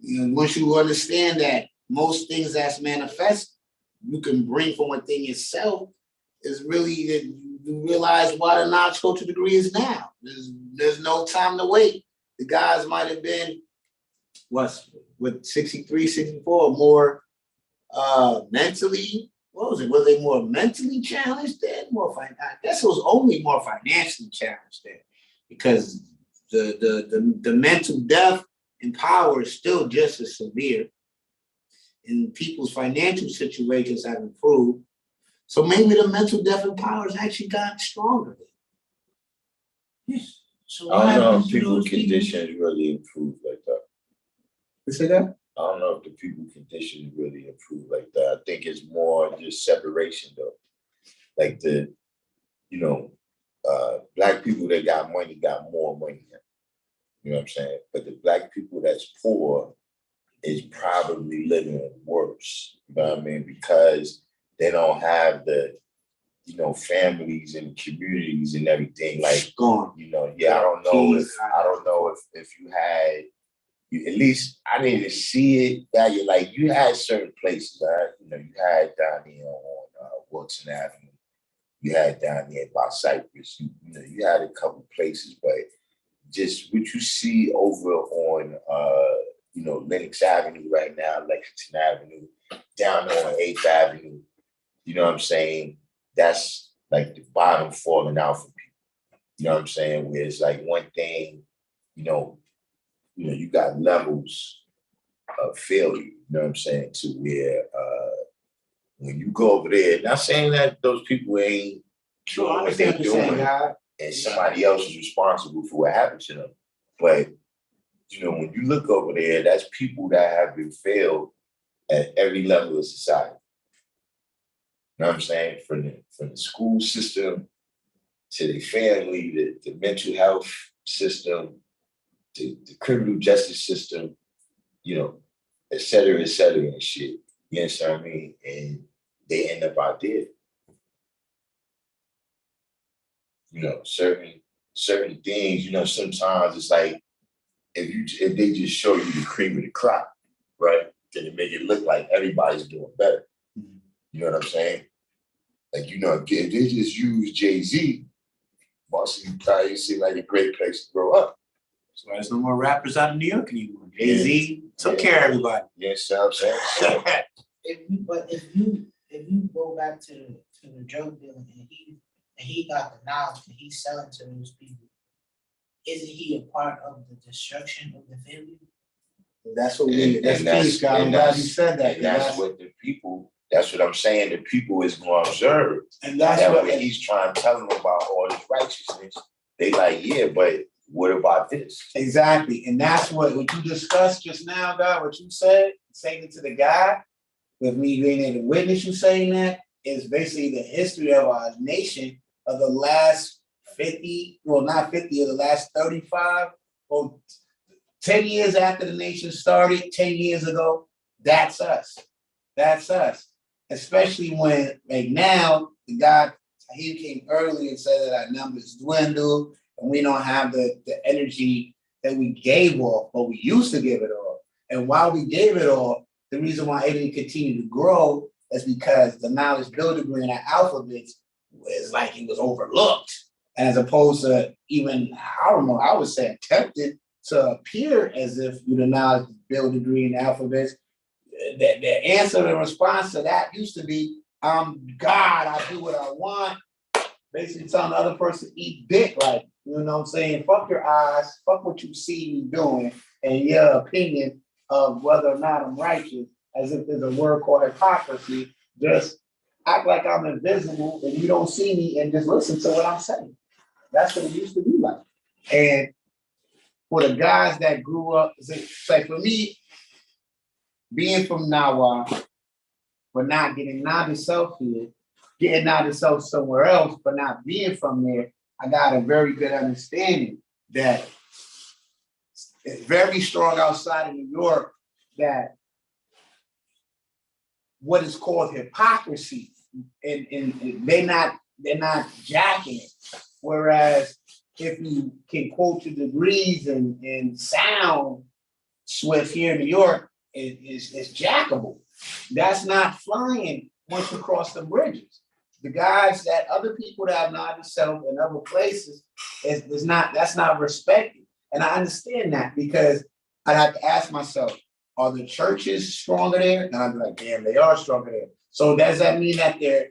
Once you understand that most things that's manifest, you can bring from within yourself, is really that you realize why the knowledge culture degree is now. There's no time to wait. The guys might have been, with 63, 64, more mentally, was they more mentally challenged then? I guess it was only more financially challenged then, because the mental depth and power is still just as severe, and people's financial situations have improved. So maybe the mental depth and power has actually gotten stronger. Yes. So I don't know if happens to people those people? conditions really improve like that. You say that? I don't know if the people conditions really improve like that. I think it's more just separation though. Like black people that got money got more money. You know what I'm saying? But the black people that's poor is probably living worse. You know what I mean? Because they don't have the, families and communities and everything. Like, Gone. I don't know if you had, at least I didn't see it that you had certain places, all right? You had down there on Wilson Avenue. You had down there by Cypress. You had a couple places, but just what you see over on Lenox Avenue right now, Lexington Avenue, down on 8th Avenue, you know what I'm saying? That's like the bottom falling out for people. You know what I'm saying? Where it's like one thing, you got levels of failure, you know what I'm saying, to where when you go over there, not saying that those people ain't doing what they're doing and somebody else is responsible for what happened to them. But, when you look over there, that's people that have been failed at every level of society. You know what I'm saying? From the school system to the family, the mental health system, the criminal justice system, et cetera, and shit. You understand what I mean? And they end up out there. Certain things, sometimes it's like if they just show you the cream of the crop, right? Then it make it look like everybody's doing better. You know what I'm saying? Like, if they just use Jay-Z, Boston probably seem like a great place to grow up. So there's no more rappers out of New York anymore. Jay-Z took care of everybody. Yes, I'm saying. If you go back to the drug dealing and he got the knowledge and he's selling to those people, isn't he a part of the destruction of the family? That's peace, God. I'm glad you said that. And that's what the people. That's what I'm saying. The people is going to observe, and that's that what when he's trying to tell them about all this righteousness, they like, yeah, but what about this? Exactly, and that's what you discussed just now, God. What you said, saying it to the guy, with me being able to witness you saying that, is basically the history of our nation of the last 50, well, not 50, of the last 35 or 10 years after the nation started, 10 years ago. That's us. That's us. Especially when, like now, the guy, he came early and said that our numbers dwindle and we don't have the energy that we gave off, but we used to give it off. And while we gave it off, the reason why it didn't continue to grow is because the knowledge builder degree in our alphabets was like it was overlooked. As opposed to even, I don't know, I would say attempted to appear as if you the knowledge builder degree in the alphabets. The answer and response to that used to be, I'm God, I do what I want. Basically telling the other person, eat dick, like, you know what I'm saying? Fuck your eyes, fuck what you see me doing, and your opinion of whether or not I'm righteous, as if there's a word called hypocrisy. Just act like I'm invisible and you don't see me and just listen to what I'm saying. That's what it used to be like. And for the guys that grew up, it's like for me, being from Nawa, but not getting out of self here, getting out of self somewhere else, but not being from there, I got a very good understanding that it's very strong outside of New York that what is called hypocrisy, and they're not jacking it. Whereas if you can quote your degrees and sound swift here in New York, it's jackable. That's not flying once you cross the bridges. The guys that other people that have not self in other places that's not respected. And I understand that because I have to ask myself, are the churches stronger there? And I'd be like, damn, they are stronger there. So does that mean that their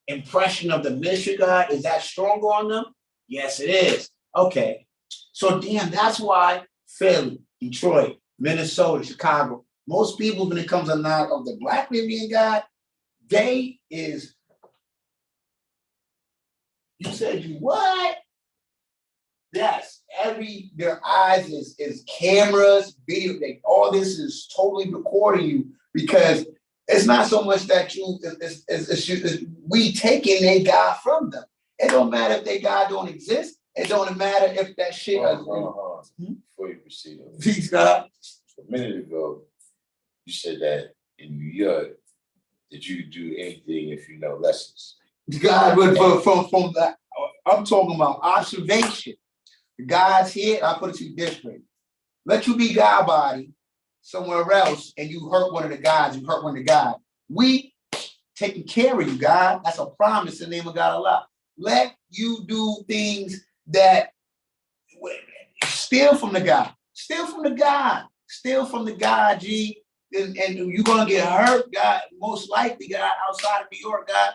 impression of the ministry God is that stronger on them? Yes, it is. Okay. So damn, that's why Philly, Detroit, Minnesota, Chicago, most people, when it comes to not of the Black Libyan God, they is, you said you what? Yes, their eyes is cameras, video, all this is totally recording you because it's not so much that we taking their God from them. It don't matter if their God don't exist. It don't matter if that shit. Before you proceed, Peace, God. a minute ago, you said that in New York, did you do anything if you know lessons? God, but from that, I'm talking about observation. The God's here, I put it to you this way. Let you be God body somewhere else and you hurt one of the gods, you hurt one of the gods. We taking care of you, God. That's a promise in the name of God Allah. Let you do things that steal from the God. Steal from the God. Steal from the God, G. And you're going to get hurt, God. Most likely, God, outside of New York, God.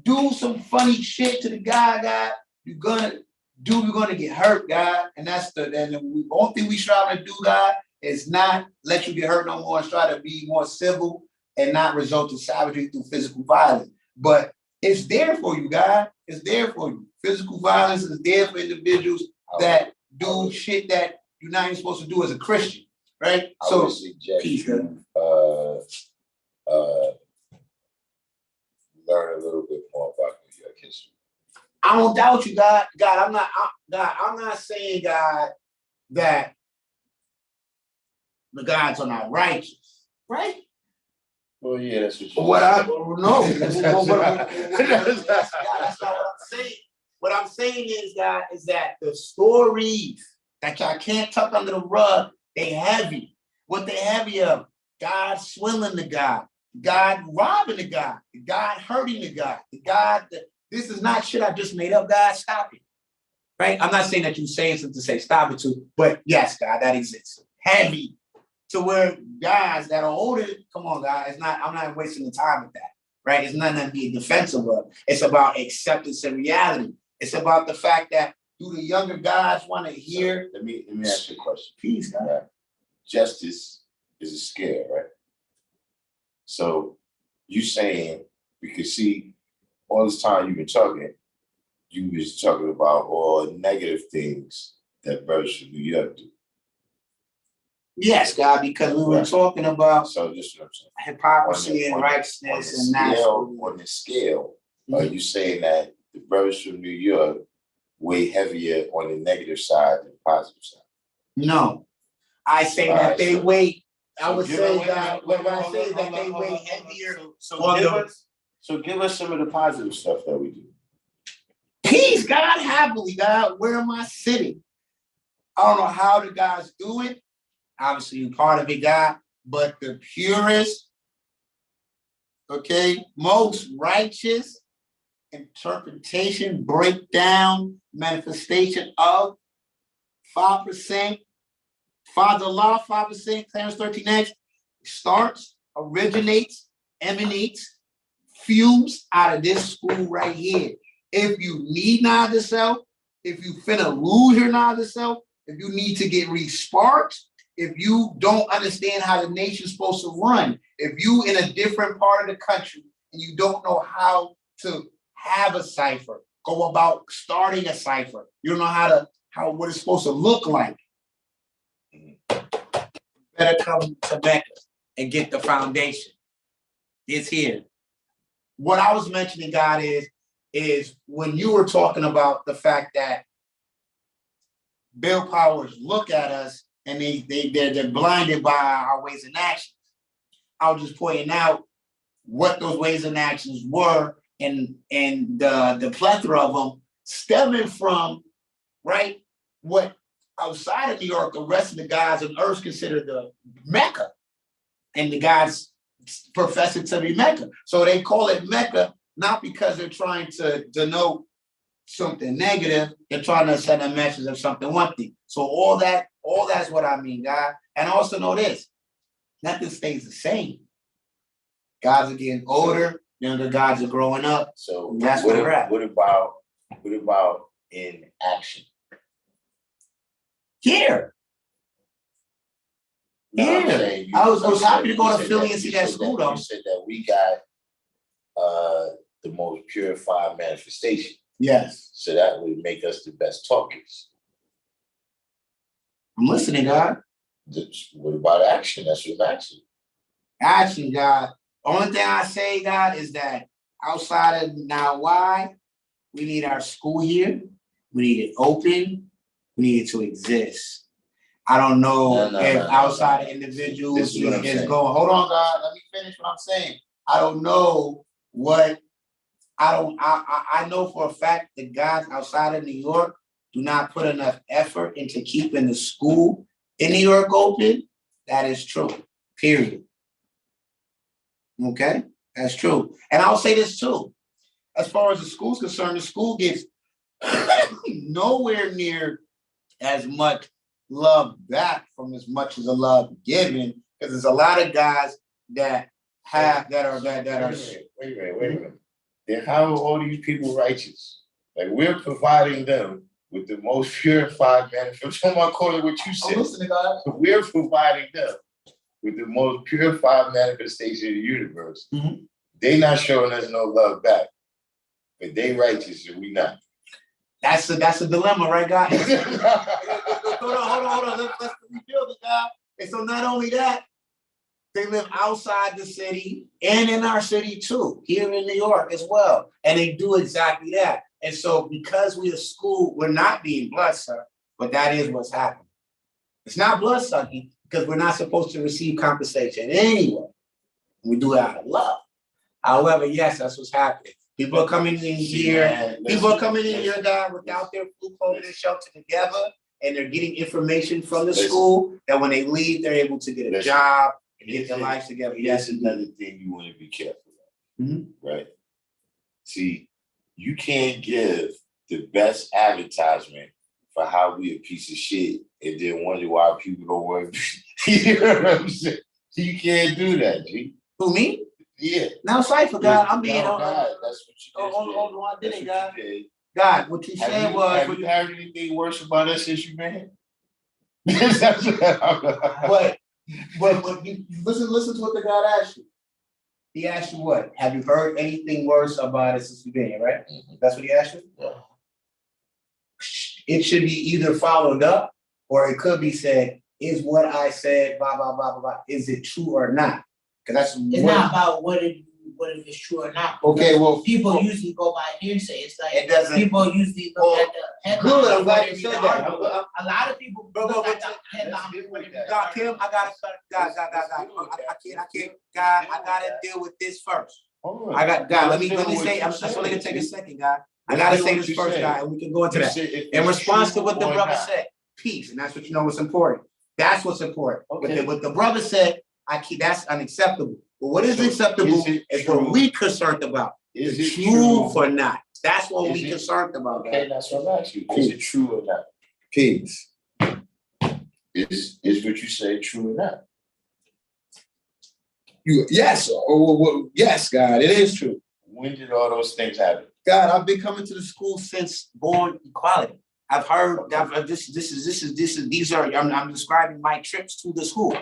Do some funny shit to the God, God. You're going to get hurt, God. And the only thing we try to do, God, is not let you get hurt no more and try to be more civil and not result in savagery through physical violence. But it's there for you, God. It's there for you. Physical violence is there for individuals that do shit that you're not even supposed to do as a Christian, right? I would suggest you learn a little bit more about New York history. I don't doubt you, God. God, I'm not saying, God, that the gods are not righteous, right? Well, yeah, that's what you What I said. no, that's not what I'm saying. What I'm saying is, God, is that the stories that y'all can't tuck under the rug, they heavy. What they heavy of? God swindling the God, God robbing the God hurting the God, this is not shit I just made up, God. Stop it. Right? I'm not saying that you're saying something to say stop it to, but yes, God, that exists. Heavy. To where guys that are older, come on, guys, I'm not wasting the time with that, right? It's nothing to be defensive of. It's about acceptance and reality. It's about the fact that do the younger guys want to hear? Let me ask you a question. Please, God. Right. Justice is a scare, right? So you saying we could see all this time you've been talking, you was talking about all negative things that brothers from New York do. Yes, God, because we were talking about so this is what I'm saying. Hypocrisy and righteousness and that. On the scale, are you saying that the brothers from New York weigh heavier on the negative side than the positive side? No, I say that they weigh. I would say that what I say is that they weigh heavier. So give us some of the positive stuff that we do. Peace, God, happily, God. Where am I sitting? I don't know how the guys do it. Obviously, you're part of it, God, but the purest, okay, most righteous interpretation, breakdown, manifestation of 5%, Father Law, 5%, Clarence 13X, starts, originates, emanates, fumes out of this school right here. If you need knowledge of self, if you finna lose your knowledge of self, if you need to get re-sparked, if you don't understand how the nation's supposed to run, if you in a different part of the country and you don't know how to have a cipher, go about starting a cipher. You don't know what it's supposed to look like. Better come to Mecca and get the foundation. It's here. What I was mentioning, God, is when you were talking about the fact that bill powers look at us and they're blinded by our ways and actions. I was just pointing out what those ways and actions were and the plethora of them stemming from, right, what outside of New York, the rest of the gods on earth consider the Mecca, and the gods profess it to be Mecca. So they call it Mecca, not because they're trying to denote something negative, they're trying to send a message of something one thing. So all that's what I mean, God. And also know this, nothing stays the same. Gods are getting older, younger gods are growing up. So that's what we're at. What about in action? Here. No, Yeah, I was happy to go to Philly and see that school, though. You said that we got the most purified manifestation. Yes. So that would make us the best talkers. I'm listening, God. What about action? That's what I'm asking. Action, God. Only thing I say, God, is that outside of now, why we need our school year, we need it open, we need it to exist. I don't know if outside of individuals is going. Hold on, God. Let me finish what I'm saying. I don't know what. I know for a fact that guys outside of New York do not put enough effort into keeping the school in New York open. That is true. Period. Okay, that's true. And I'll say this too. As far as the school's concerned, the school gets nowhere near as much love back from as much as the love given, because there's a lot of guys that are. Wait a minute. Then how are all these people righteous? Like, we're providing them with the most purified manifestation. I'm calling what you said. Listening, God. We're providing them with the most purified manifestation of the universe. Mm-hmm. They not showing us no love back, but they righteous and we not. That's a dilemma, right, God? Hold on. Let's rebuild it, God. And so not only that, they live outside the city and in our city too, here in New York as well. And they do exactly that. And so because we're a school, we're not being bloodsucked, but that is what's happening. It's not bloodsucking because we're not supposed to receive compensation anyway. We do it out of love. However, yes, that's what's happening. People are coming in here. People are coming in here, God, without their food, clothing, and shelter together, and they're getting information from the school that when they leave, they're able to get a job and get their lives together. That's another thing you want to be careful of, right? See, you can't give the best advertisement for how we a piece of shit and then wonder why people don't work. You know what I'm saying? You can't do that, G. Who, me? Yeah. Now, Cypher, God, I'm being on. God, that's what you did. I did it, God. God, what you said was. Have you heard anything worse about us since you man? But you listen to what the God asked you. He asked you what? Have you heard anything worse about us since you've been here, right? Mm-hmm. That's what he asked you? Yeah. It should be either followed up or it could be said, is what I said, blah, blah, blah, blah, blah. Is it true or not? Because it's not about what if it's true or not. Okay, well, people usually go by hearsay. It's like it doesn't. People usually look at the headline. Good, I'm glad you said that. A lot of people look at the headline. God, Kim, I gotta deal with this first. I got God. Let me say. I'm just only gonna take a second, God. I gotta say this first, God, and we can go into that. In response to what the brother said, peace, and that's what you know what's important. That's what's important. Okay. What the brother said, that's unacceptable. But what is acceptable is what we concerned about. Is it true or not? That's what we concerned about. Okay, that's what I'm asking you. Is it true or not? Peace. Is what you say true or not? Yes, yes, God, it is true. When did all those things happen? God, I've been coming to the school since born equality. I've heard I'm describing my trips to the school.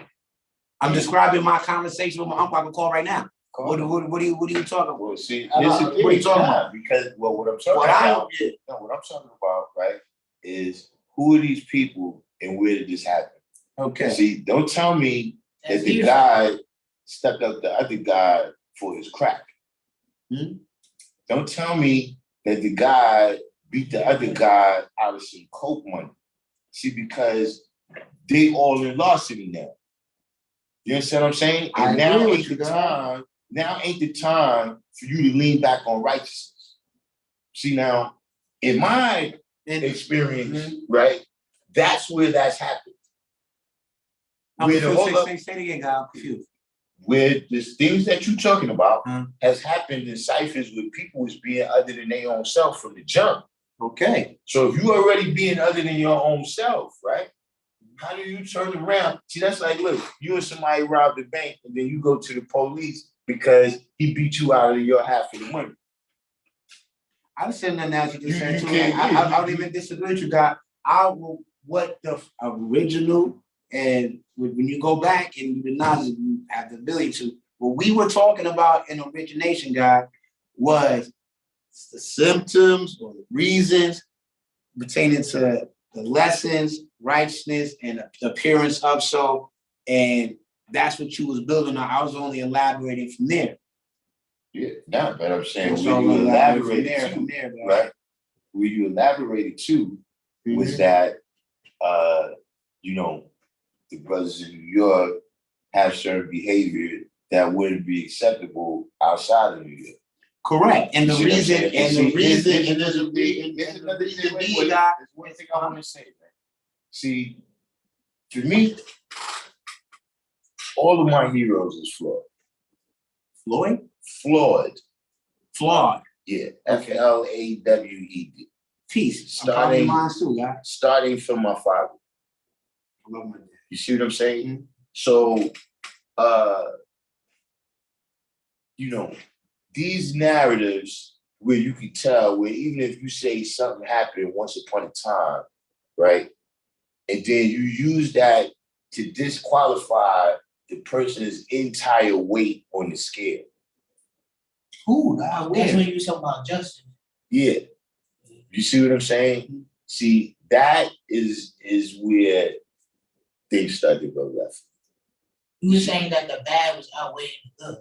I'm describing my conversation with my uncle. I can call right now. What are you talking about? Well, see, I here's don't the know. What are you thing, talking about? because what I'm talking What about, yeah. no, what I'm talking about, right, is who are these people and where did this happen? Okay. See, don't tell me That's that the hearsay. guy stuck up the other guy for his crack. Don't tell me that the guy beat the other guy out of some coke money. See, because they all in larceny now. You understand what I'm saying? And I now agree ain't with the you, time. Now ain't the time for you to lean back on righteousness. See, now, in my experience, right, that's where that's happened. Where the say it again, guy. I'm confused. Where the things that you're talking about has happened in ciphers where people is being other than their own self from the jump. Okay. So if you already being other than your own self, right? How do you turn around? See, that's like, look, you and somebody robbed the bank and then you go to the police because he beat you out of your half of the money. I understand that now. You just said too. can't- I don't even disagree with you, guy. What the original, and when you go back and you have the ability to, what we were talking about in origination, guy, was the symptoms or the reasons pertaining to the lessons, righteousness, and the appearance of so, and that's what you was building on. I was only elaborating from there. Yeah, no, but I'm saying So where you elaborated from too, there, right? Where you elaborated too was that, you know, the brothers in New York have certain behavior that wouldn't be acceptable outside of New York. Correct. And the See what I'm reason, saying? and See, the reason, there's and another reason thing, there's one thing I want to say, man. See, to me, all of my heroes is flawed. Floyd? Flawed. Yeah. Okay. FLAWED. Peace. Starting mine too, yeah. Starting from my father. I love my dad. You see what I'm saying? So, you know, these narratives where you can tell, where even if you say something happened once upon a time, right? And then you use that to disqualify the person's entire weight on the scale. Who? That's when you talk about justice. Yeah. You see what I'm saying? See, that is where they've started to go left. You were saying that the bad was outweighing the good.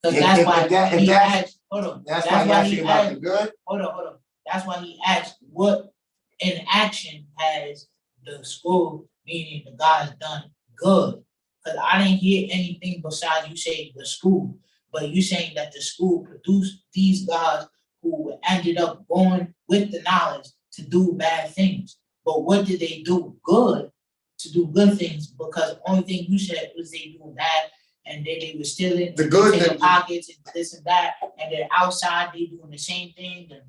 Because that's why he asked, hold on. That's why he asked, the good? Hold on. That's why he asked, what in action has the school, meaning the guy's done good? Because I didn't hear anything besides you say the school. But you saying that the school produced these guys who ended up going with the knowledge to do bad things. But what did they do good to do good things? Because the only thing you said was they do bad, and then they were stealing the good taking pockets and this and that, and then outside they doing the same thing. And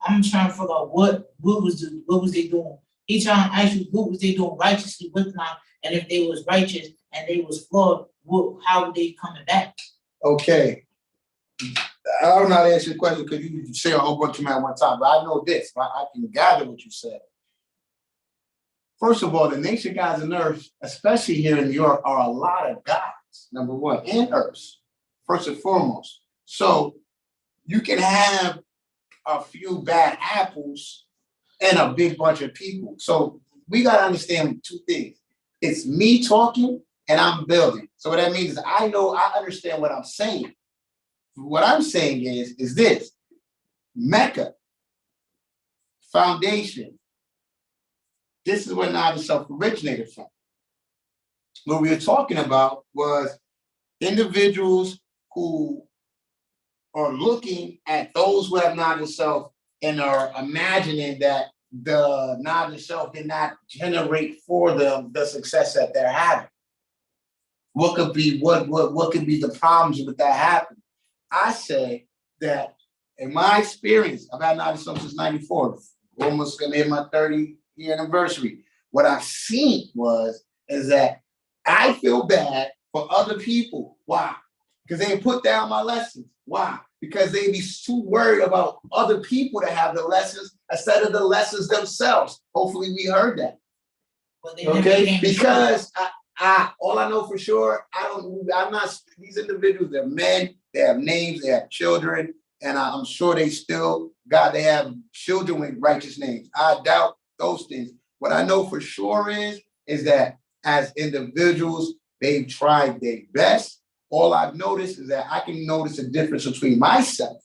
I'm trying to figure out what was they doing. He trying to ask you what was they doing righteously with now, and if they was righteous and they was flawed, how were they coming back? Okay. I don't know how to answer your question because you say a whole bunch of them at one time, but I know this. I can gather what you said. First of all, the nation gods and earth, especially here in New York, are a lot of gods, number one, and earths, first and foremost. So you can have a few bad apples and a big bunch of people. So we got to understand two things. It's me talking and I'm building. So what that means is I understand what I'm saying. What I'm saying is this: Mecca, foundation. This is where knowledge self originated from. What we were talking about was individuals who are looking at those who have knowledge self and are imagining that the knowledge self did not generate for them the success that they're having. What could be the problems with that happening? I say that in my experience, I've had knowledge self since '94, almost gonna hit my 30-year anniversary. What I've seen is that I feel bad for other people. Why? Because they put down my lessons. Why? Because they be too worried about other people to have the lessons instead of the lessons themselves. Hopefully we heard that. But they okay? Because All I know for sure, I'm not, these individuals, they're men, they have names, they have children, and I'm sure they have children with righteous names. I doubt those things. What I know for sure is that as individuals, they've tried their best. All I've noticed is that I can notice a difference between myself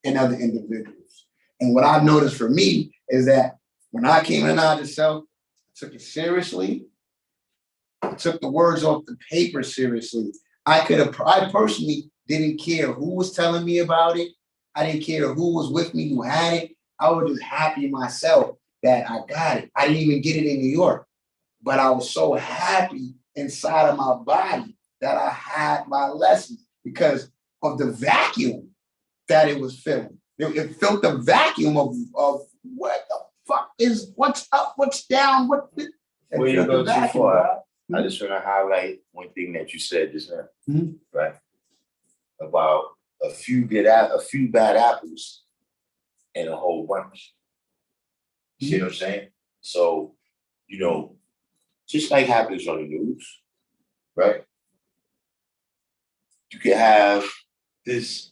and other individuals. And what I've noticed for me is that when I came to knowledge of self, I took it seriously. I took the words off the paper seriously. I personally didn't care who was telling me about it. I didn't care who was with me, who had it. I was just happy myself that I got it. I didn't even get it in New York, but I was so happy inside of my body that I had my lessons because of the vacuum that it was filling. It filled the vacuum of what the fuck is, what's up, what's down, Before you go too far, I just want to highlight one thing that you said just now, right? About a few bad apples and a whole bunch. You see what I'm saying? So, just like happens on the news, right? You could have this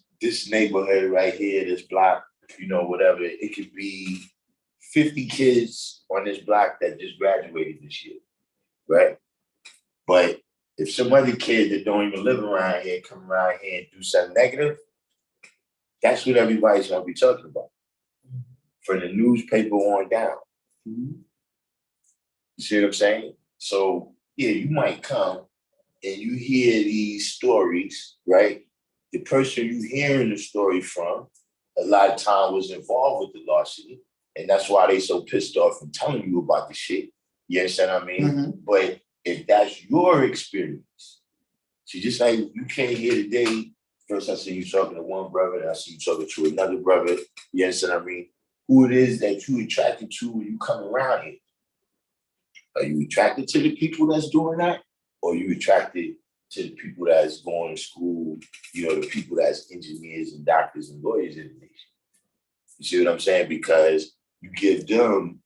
neighborhood right here, this block, whatever. It could be 50 kids on this block that just graduated this year, right? But if some other kid that don't even live around here come around here and do something negative, that's what everybody's gonna be talking about. From the newspaper on down. You see what I'm saying? So yeah, you might come and you hear these stories, right? The person you hearing the story from, a lot of time was involved with the larceny, and that's why they so pissed off and telling you about the shit. You understand what I mean? But if that's your experience, see, just like you came here today, first I see you talking to one brother, and I see you talking to another brother. You understand what I mean? Who it is that you attracted to when you come around here? Are you attracted to the people that's doing that? Or are you attracted to the people that's going to school, the people that's engineers and doctors and lawyers in the nation? You see what I'm saying? Because you give them,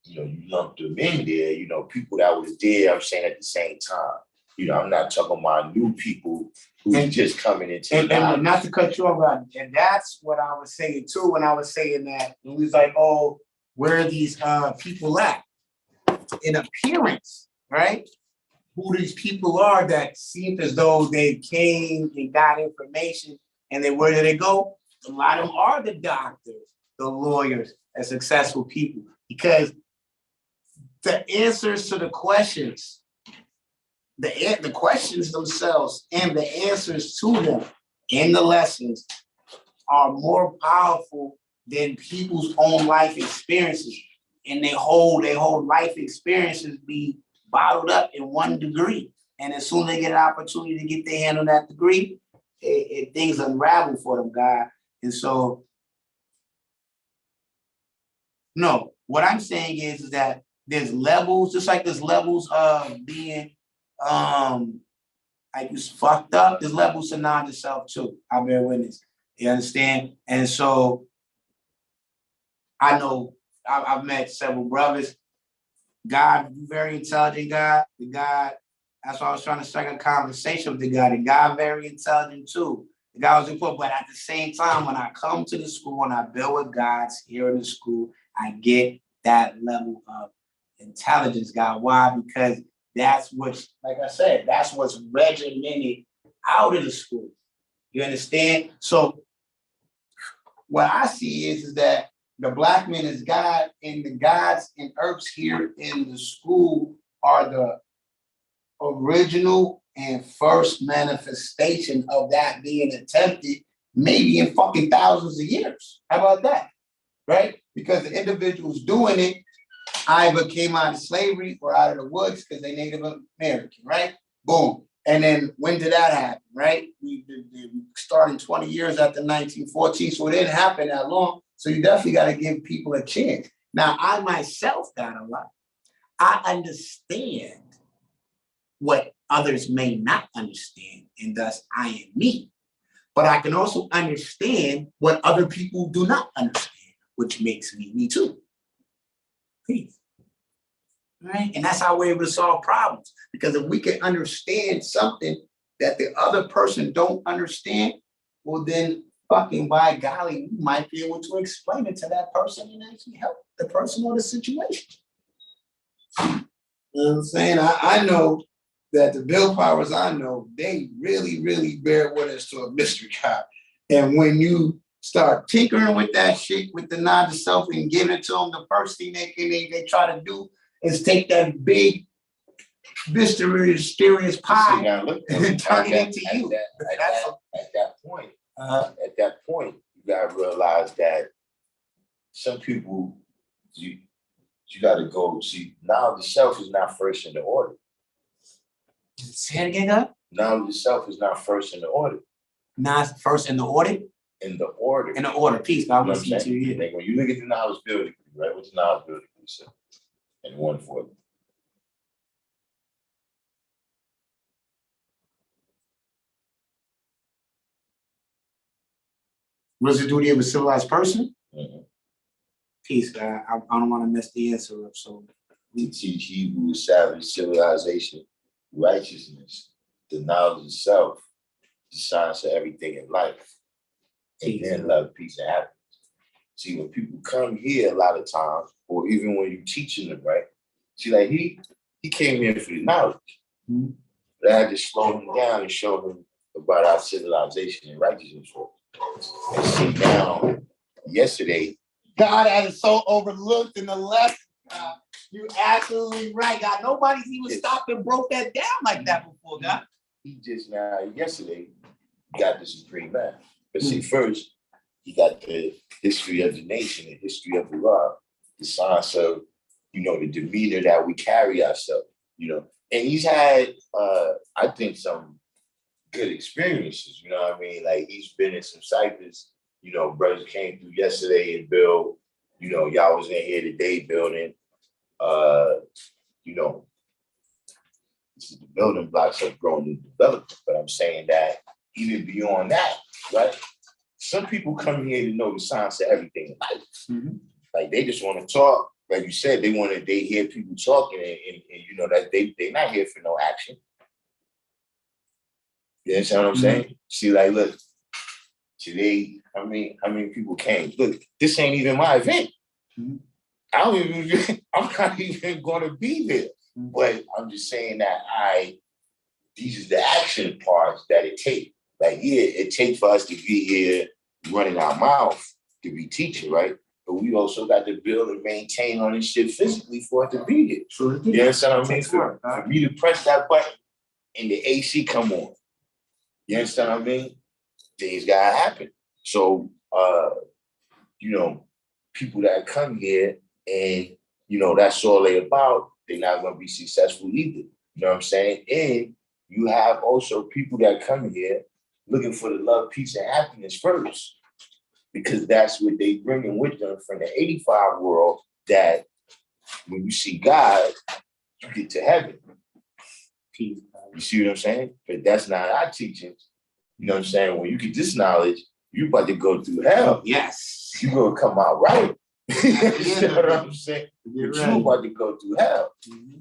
you lump them in there, people that was there, I'm saying at the same time. I'm not talking about new people who's just coming into and not to cut you off, and that's what I was saying too when I was saying that. It was like, oh, where are these people at? In appearance, right? Who these people are that seem as though they came and got information, and then where do they go? A lot of them are the doctors, the lawyers, and successful people, because the answers to the questions, the questions themselves and the answers to them in the lessons are more powerful than people's own life experiences. And they hold life experiences be bottled up in one degree. And as soon as they get an opportunity to get their hand on that degree, things unravel for them, God. And so, no, what I'm saying is that there's levels, just like there's levels of being like it's fucked up, there's levels to knowledge yourself too. I bear witness. You understand? And so I know I've met several brothers. God, very intelligent God. The God, that's why I was trying to strike a conversation with the guy. The guy, very intelligent too. The guy was important, but at the same time, when I come to the school and I build with God's here in the school, I get that level of intelligence, God. Why? Because that's what's, like I said, that's what's regimented out of the school. You understand? So what I see is that the black man is God, and the gods and earths here in the school are the original and first manifestation of that being attempted, maybe in fucking thousands of years. How about that? Right? Because the individuals doing it either came out of slavery or out of the woods because they Native American, right? Boom. And then when did that happen, right? We started 20 years after 1914, so it didn't happen that long. So you definitely got to give people a chance. Now, I myself got a lot. I understand what others may not understand, and thus I am me. But I can also understand what other people do not understand, which makes me too. Peace. right? And that's how we're able to solve problems. Because if we can understand something that the other person don't understand, well then fucking by golly, we might be able to explain it to that person and actually help the person or the situation. You know what I'm saying? I know that the Bill Powers I know, they really, really bear witness to a mystery God. And when you start tinkering with that shit, with the knowledge of self and giving it to them, the first thing they try to do is take that big, mysterious pie now, look, and turn it into you. At that point, you gotta realize that some people, you gotta go see, knowledge of self is not first in the order. Say it again, God? Knowledge of self is not first in the order. Not first in the order? In the order. In the order, peace. I'm listening to you. Like when you look at the knowledge building, right? What's the knowledge building? And one for them. What's the duty of a civilized person? Mm-hmm. Peace, God. I don't want to mess the answer up. So to teach he who established civilization, righteousness, the knowledge of self, the science of everything in life, and then love, peace, and happiness. See, when people come here a lot of times, or even when you're teaching them, right? See, like he came here for the knowledge. Mm-hmm. But I had to slow him down and show him about our civilization and righteousness. And see now, yesterday, God had it so overlooked in the left. You're absolutely right, God. Nobody's even stopped and broke that down like that before, God. He just now, yesterday, got the supreme math. But see, first, he got the history of the nation, the history of the law, the science of, the demeanor that we carry ourselves, And he's had, I think, some good experiences, you know what I mean? Like, he's been in some ciphers, brothers came through yesterday and Bill, y'all was in here today building, the building blocks have grown and developed, but I'm saying that even beyond that, right? Some people come here to know the science of everything in life. Mm-hmm. Like they just want to talk. Like you said, they hear people talking and that they're not here for no action. You understand what I'm saying? See, like, look, today, how many people came? Look, this ain't even my event. Mm-hmm. I'm not even going to be there. Mm-hmm. But I'm just saying that these are the action parts that it takes. Like, yeah, it takes for us to be here running our mouth to be teaching, right? But we also got to build and maintain on this shit physically for it to be here. Sure. You understand what I mean? For me to press that button and the AC come on. You understand what I mean? Things gotta happen. So, people that come here and, that's all they about, they're not gonna be successful either. You know what I'm saying? And you have also people that come here looking for the love, peace, and happiness first, because that's what they bringing with them from the 85 world, that when you see God, you get to heaven. You see what I'm saying? But that's not our teachings. You know what I'm saying? When you get this knowledge, you about to go through hell. Yes. You're going to come out right. You know what I'm saying? But right. You about to go through hell. Mm-hmm.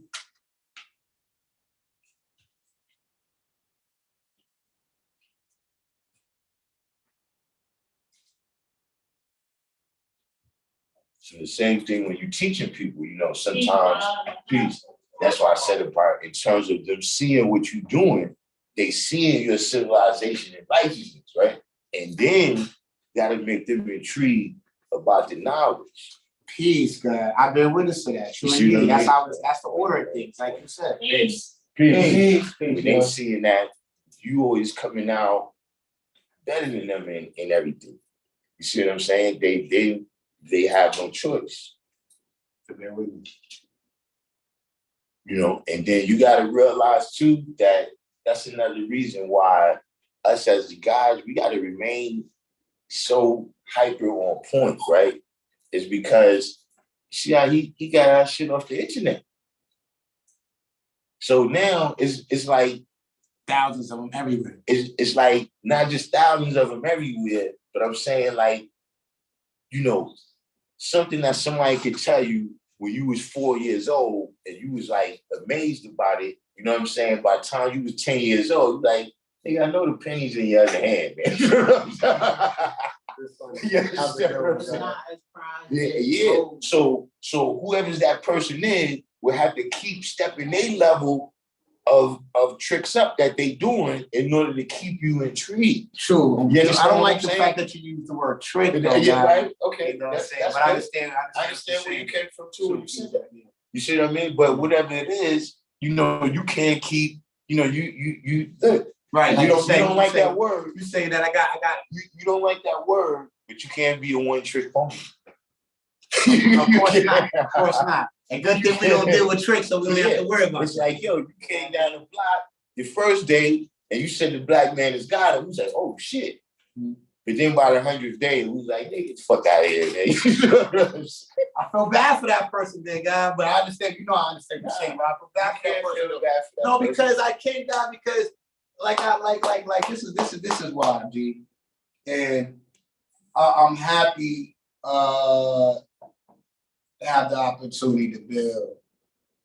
So the same thing when you're teaching people, sometimes, peace. That's why I said about in terms of them seeing what you're doing, they seeing your civilization and righteousness, right? And then you gotta make them intrigued about the knowledge. Peace, God. I've been witness to that. That's the order of things, like you said. Peace. When they seeing that, you always coming out better than them in everything. You see what I'm saying? They have no choice. And then you got to realize too that that's another reason why us as the guys, we got to remain so hyper on point, right? Is because see how he got our shit off the internet. So now it's like thousands of them everywhere. It's like not just thousands of them everywhere, but I'm saying like, something that somebody could tell you when you was 4 years old and you was like amazed about it, you know what I'm saying? By the time you was 10 years old, you like, nigga, I know the pennies in your other hand, man. You know what I'm saying? You understand what I'm saying? Not as prized Yeah, as yeah. gold. So whoever's that person is will have to keep stepping their level of tricks up that they doing in order to keep you intrigued. True. You I understand don't what like I'm the saying? fact that you use the word trick. Though, Yeah, guy. right. Okay. You know what I'm saying? That's But I good. understand. I understand where you came from too. True. When you said that. You see what I mean? But whatever it is, you know, you can't keep. You know, you look. Right. You don't like that word. You say that I got. You don't like that word, but you can't be a one trick pony. Of course not. Of course not. And good thing we don't deal with tricks, so we don't have to worry about it. It's like, yo, you came down the block your first day, and you said the black man is God, and we was like, oh shit. But then by the 100th day, we was like, nigga, get the fuck out of here, man. You know what I'm saying? I feel bad for that person, then, guy. But I understand. You know, I understand what you're saying. But I feel bad for that person. No, because I can't die because, like this is why, G. And I'm happy to have the opportunity to build.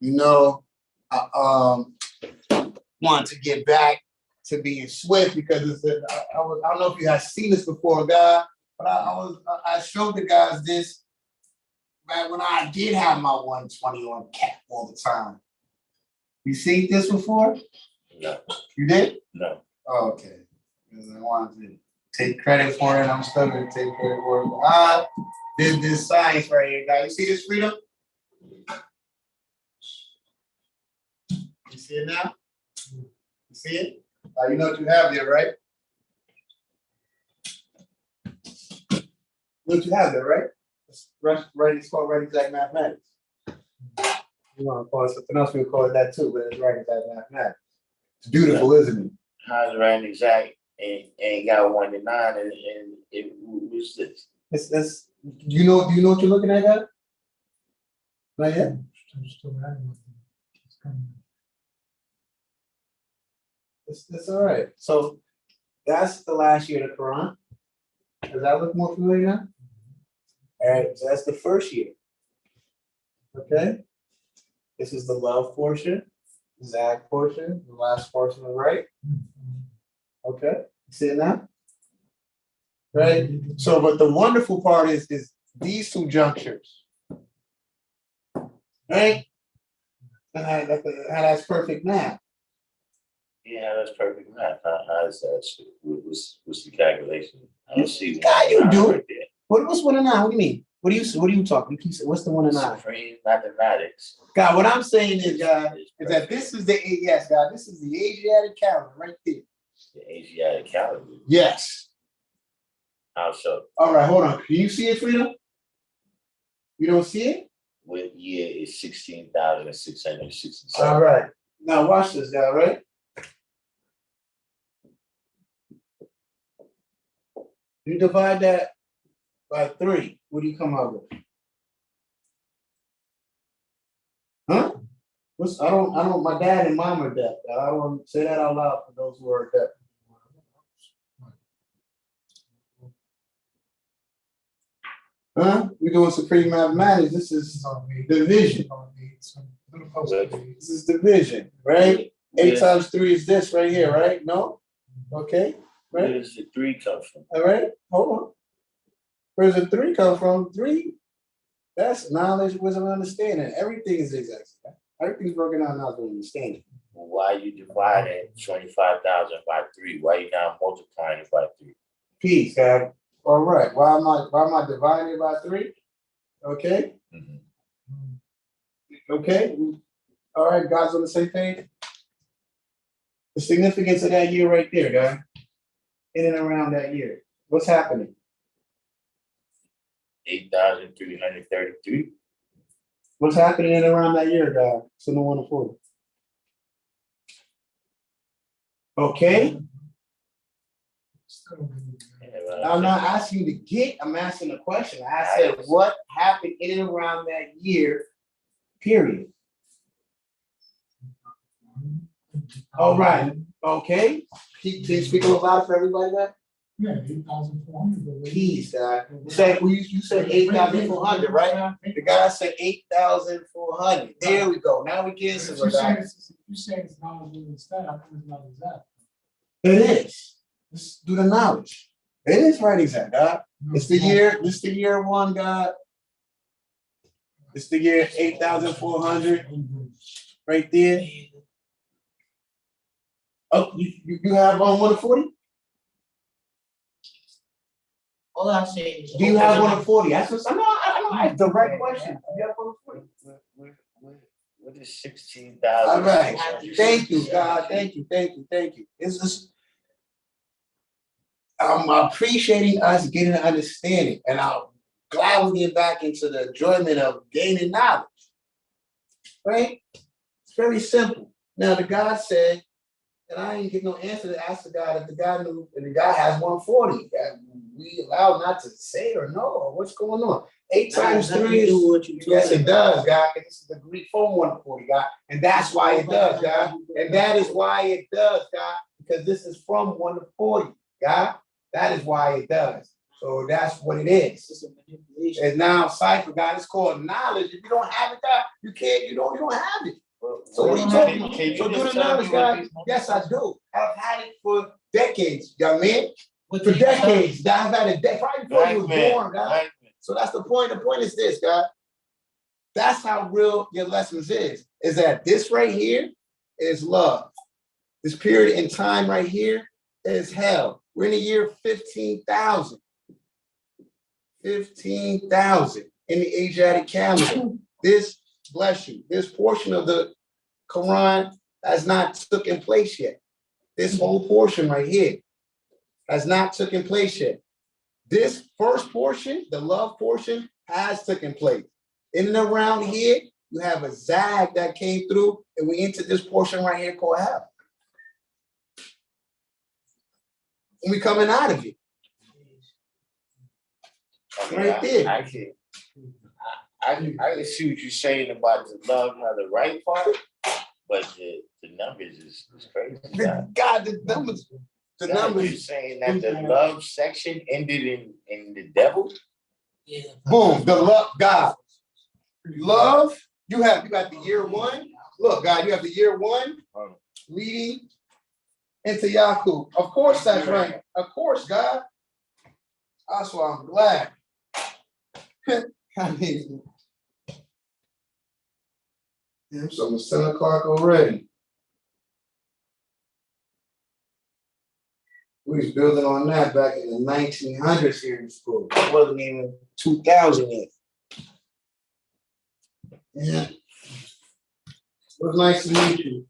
You know, I want to get back to being swift because I don't know if you have seen this before, guy, but I showed the guys this back when I did have my 120 on cap all the time. You seen this before? No. You did? No. Oh, okay. Because I wanted to take credit for it. I'm still gonna take credit for it. This science right here, guys. You see this, Freedom? You see it now? You see it? You know what you have there, right? You know what you have there, right? It's called right exact mathematics. You want to call it something else, we'll call it that too, but it's right exact mathematics. It's beautiful, isn't it? How's right exact and got 1 to 9 and it was this? It's you know what you're looking at, guys? Not yet? It's all right. So that's the last year of the Quran. Does that look more familiar now? All right, so that's the first year. Okay. This is the love portion, the Zag portion, the last portion on the right. Okay, you see it now? Right? So, but the wonderful part is these two junctures. Right? And how that's perfect math. Yeah, that's perfect math. How is that shit? What's the calculation? I don't see Yeah, you do. right there. What's 1 and 9? What do you mean? What are you talking? You keep saying, what's the 1 and 9? Supreme mathematics. God, what I'm saying is, God, is that this is this is the Asiatic calendar right there. The Asiatic calendar. Yes. How so? All right, hold on. Can you see it, Freedom? You don't see it? What year is 16,667? All right. Now watch this, guy, right? You divide that by 3. What do you come out with? Huh? I don't, my dad and mom are deaf. I don't want to say that out loud for those who are deaf. Huh? We're doing supreme mathematics. This is division. This is division, right? 8 times 3 is this right here, right? No? Okay, right? Where does the 3 come from? All right, hold on. Where's the 3 come from? 3, that's knowledge, wisdom, and understanding. Everything is exact. Everything's broken down knowledge and understanding. Well, why you dividing 25,000 by 3? Why you not multiplying it by 3? Peace, God. All right. Why am I dividing it by 3? Okay. Mm-hmm. Okay. All right, God's on the same page. The significance of that year right there, guy. In and around that year. What's happening? 8,333. What's happening in and around that year, guy? It's in the 1 to 40. Okay. I'm not asking you to get, I'm asking a question. I said, what happened in and around that year, period? All right. Okay. Can you speak a little louder for everybody there? Yeah, 8,400. Please, God. You said 8,400, right? The guy said 8,400. There we go. Now we get some of that. You saying it's knowledge with instead, I think it's not exact. It is. Let's do the knowledge. It is right exact, God. It's the year, this the year one, God. It's the year 8,400 right there. Oh, you have on 140? All I say is. Do you have 140? That's what I know. The right question. Do you have 140? What is 16,000? All right. Thank you, God. Thank you. It's just, I'm appreciating us getting an understanding, and I'm glad we get back into the enjoyment of gaining knowledge. Right? It's very simple. Now, the God said, and I didn't get no answer to ask the God if the guy knew, and the guy has 140. We allowed not to say or no, or what's going on? 8 times 3 is, yes, it does, God, because this is the Greek for 140, God, and that's why it does, God, and that is why it does, God, because this is from 140, God, that is why it does. So that's what it is. And now, cipher, God, it's called knowledge. If you don't have it, God, you can't, you don't have it. So what are you talking about? So do the knowledge, God. Yes, I do. I've had it for decades, young man. For decades. I've had it probably before you was born, God. So that's the point. The point is this, God. That's how real your lessons is that this right here is love. This period in time right here is hell. We're in the year 15,000. 15,000 in the Asiatic calendar. This, bless you, this portion of the Quran has not taken place yet. This whole portion right here has not taken place yet. This first portion, the love portion, has taken place. In and around here, you have a zag that came through, and we entered this portion right here called hell. And we coming out of it. Right there. I can see what you're saying about the love, not the right part, but the numbers is crazy. The numbers. The numbers. You're saying that the love section ended in the devil? Yeah. Boom, the love, God. Love, you got the year one. Look, God, you have the year one leading into Yaakov. Of course, that's right. Of course, God. That's why I'm glad. I mean, it's almost 10 o'clock already. We was building on that back in the 1900s here in school. It wasn't even 2000 yet. Yeah. It was nice to meet you.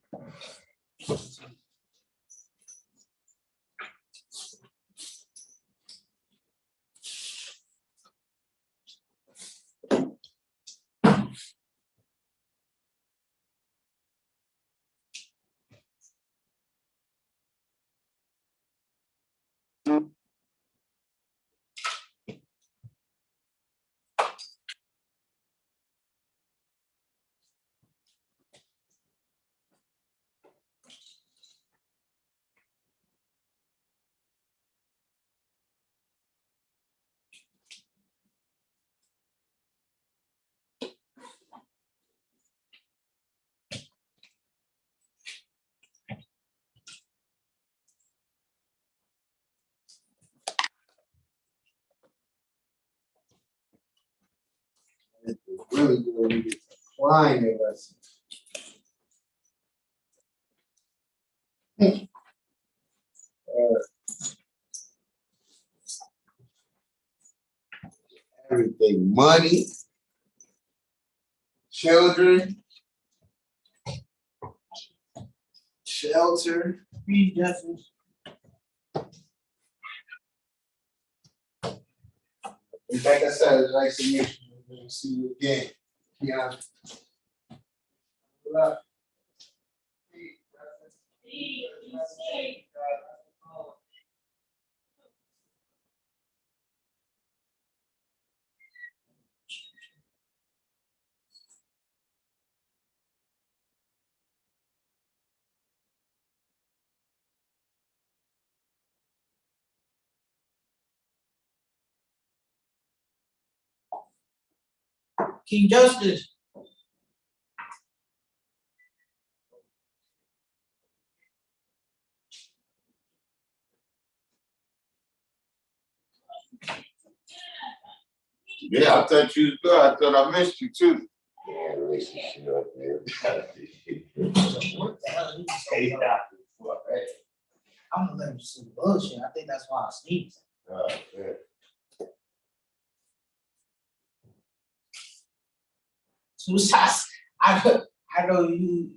Really good when you get applying your lesson. Everything, money, children, shelter, Peace, justice. and like I said, it's nice to meet you. We'll see you again. Yeah. King Justice. Yeah, I thought you was good. I thought I missed you too. Yeah, relationship up there. What the hell is this? I'm gonna let you see bullshit. I think that's why I sneezed. Suicide. I know you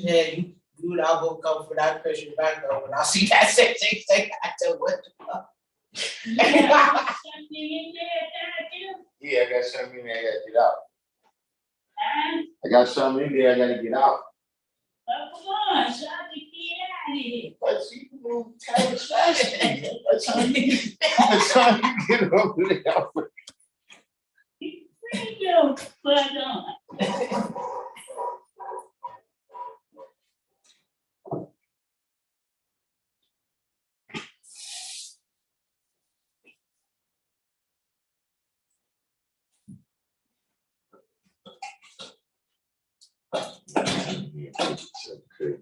said you would all go come for that Christian background. When I see that same thing, I said, what the fuck? Yeah, I got something in there I gotta get out. I got something in there I gotta get out. But see, you move tight fast. By the time you get over there. Okay.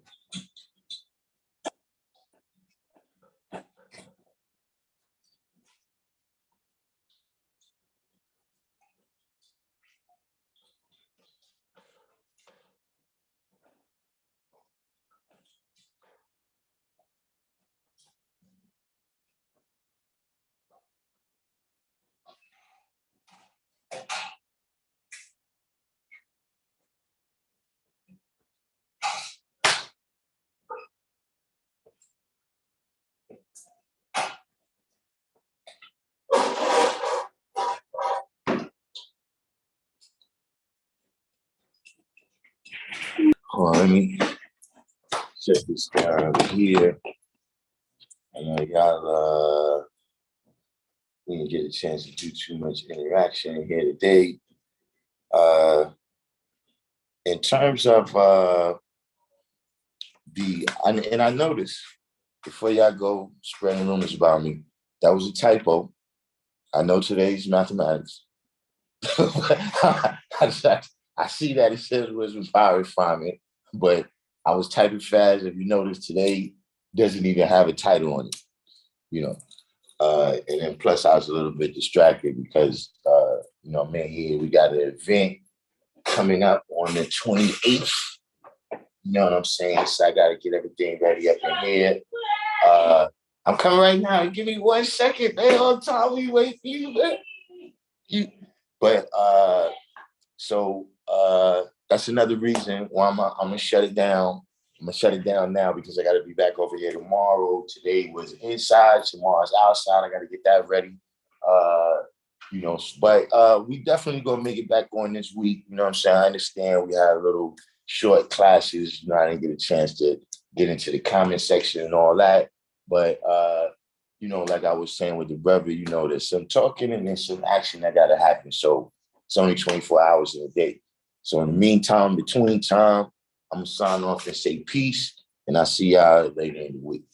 Hold on, let me check this down over here. I know y'all we didn't get a chance to do too much interaction here today. In terms of and I noticed before y'all go spreading rumors about me, that was a typo. I know today's mathematics. I see that it says wisdom, power, refinement, but I was typing fast. If you notice, today doesn't even have a title on it, you know. And then plus I was a little bit distracted because, man, here we got an event coming up on the 28th. You know what I'm saying? So I got to get everything ready up in here. I'm coming right now. Give me 1 second, man. On time, we wait for you, man. So that's another reason why I'm gonna shut it down. I'm gonna shut it down now because I got to be back over here tomorrow. Today was inside, tomorrow's outside. I got to get that ready. But we definitely gonna make it back on this week. You know what I'm saying? I understand we had a little short classes. You know, I didn't get a chance to get into the comment section and all that. But like I was saying with the brother, there's some talking and there's some action that gotta happen. So it's only 24 hours in a day. So in the meantime, between time, I'm gonna sign off and say peace, and I'll see y'all later in the week.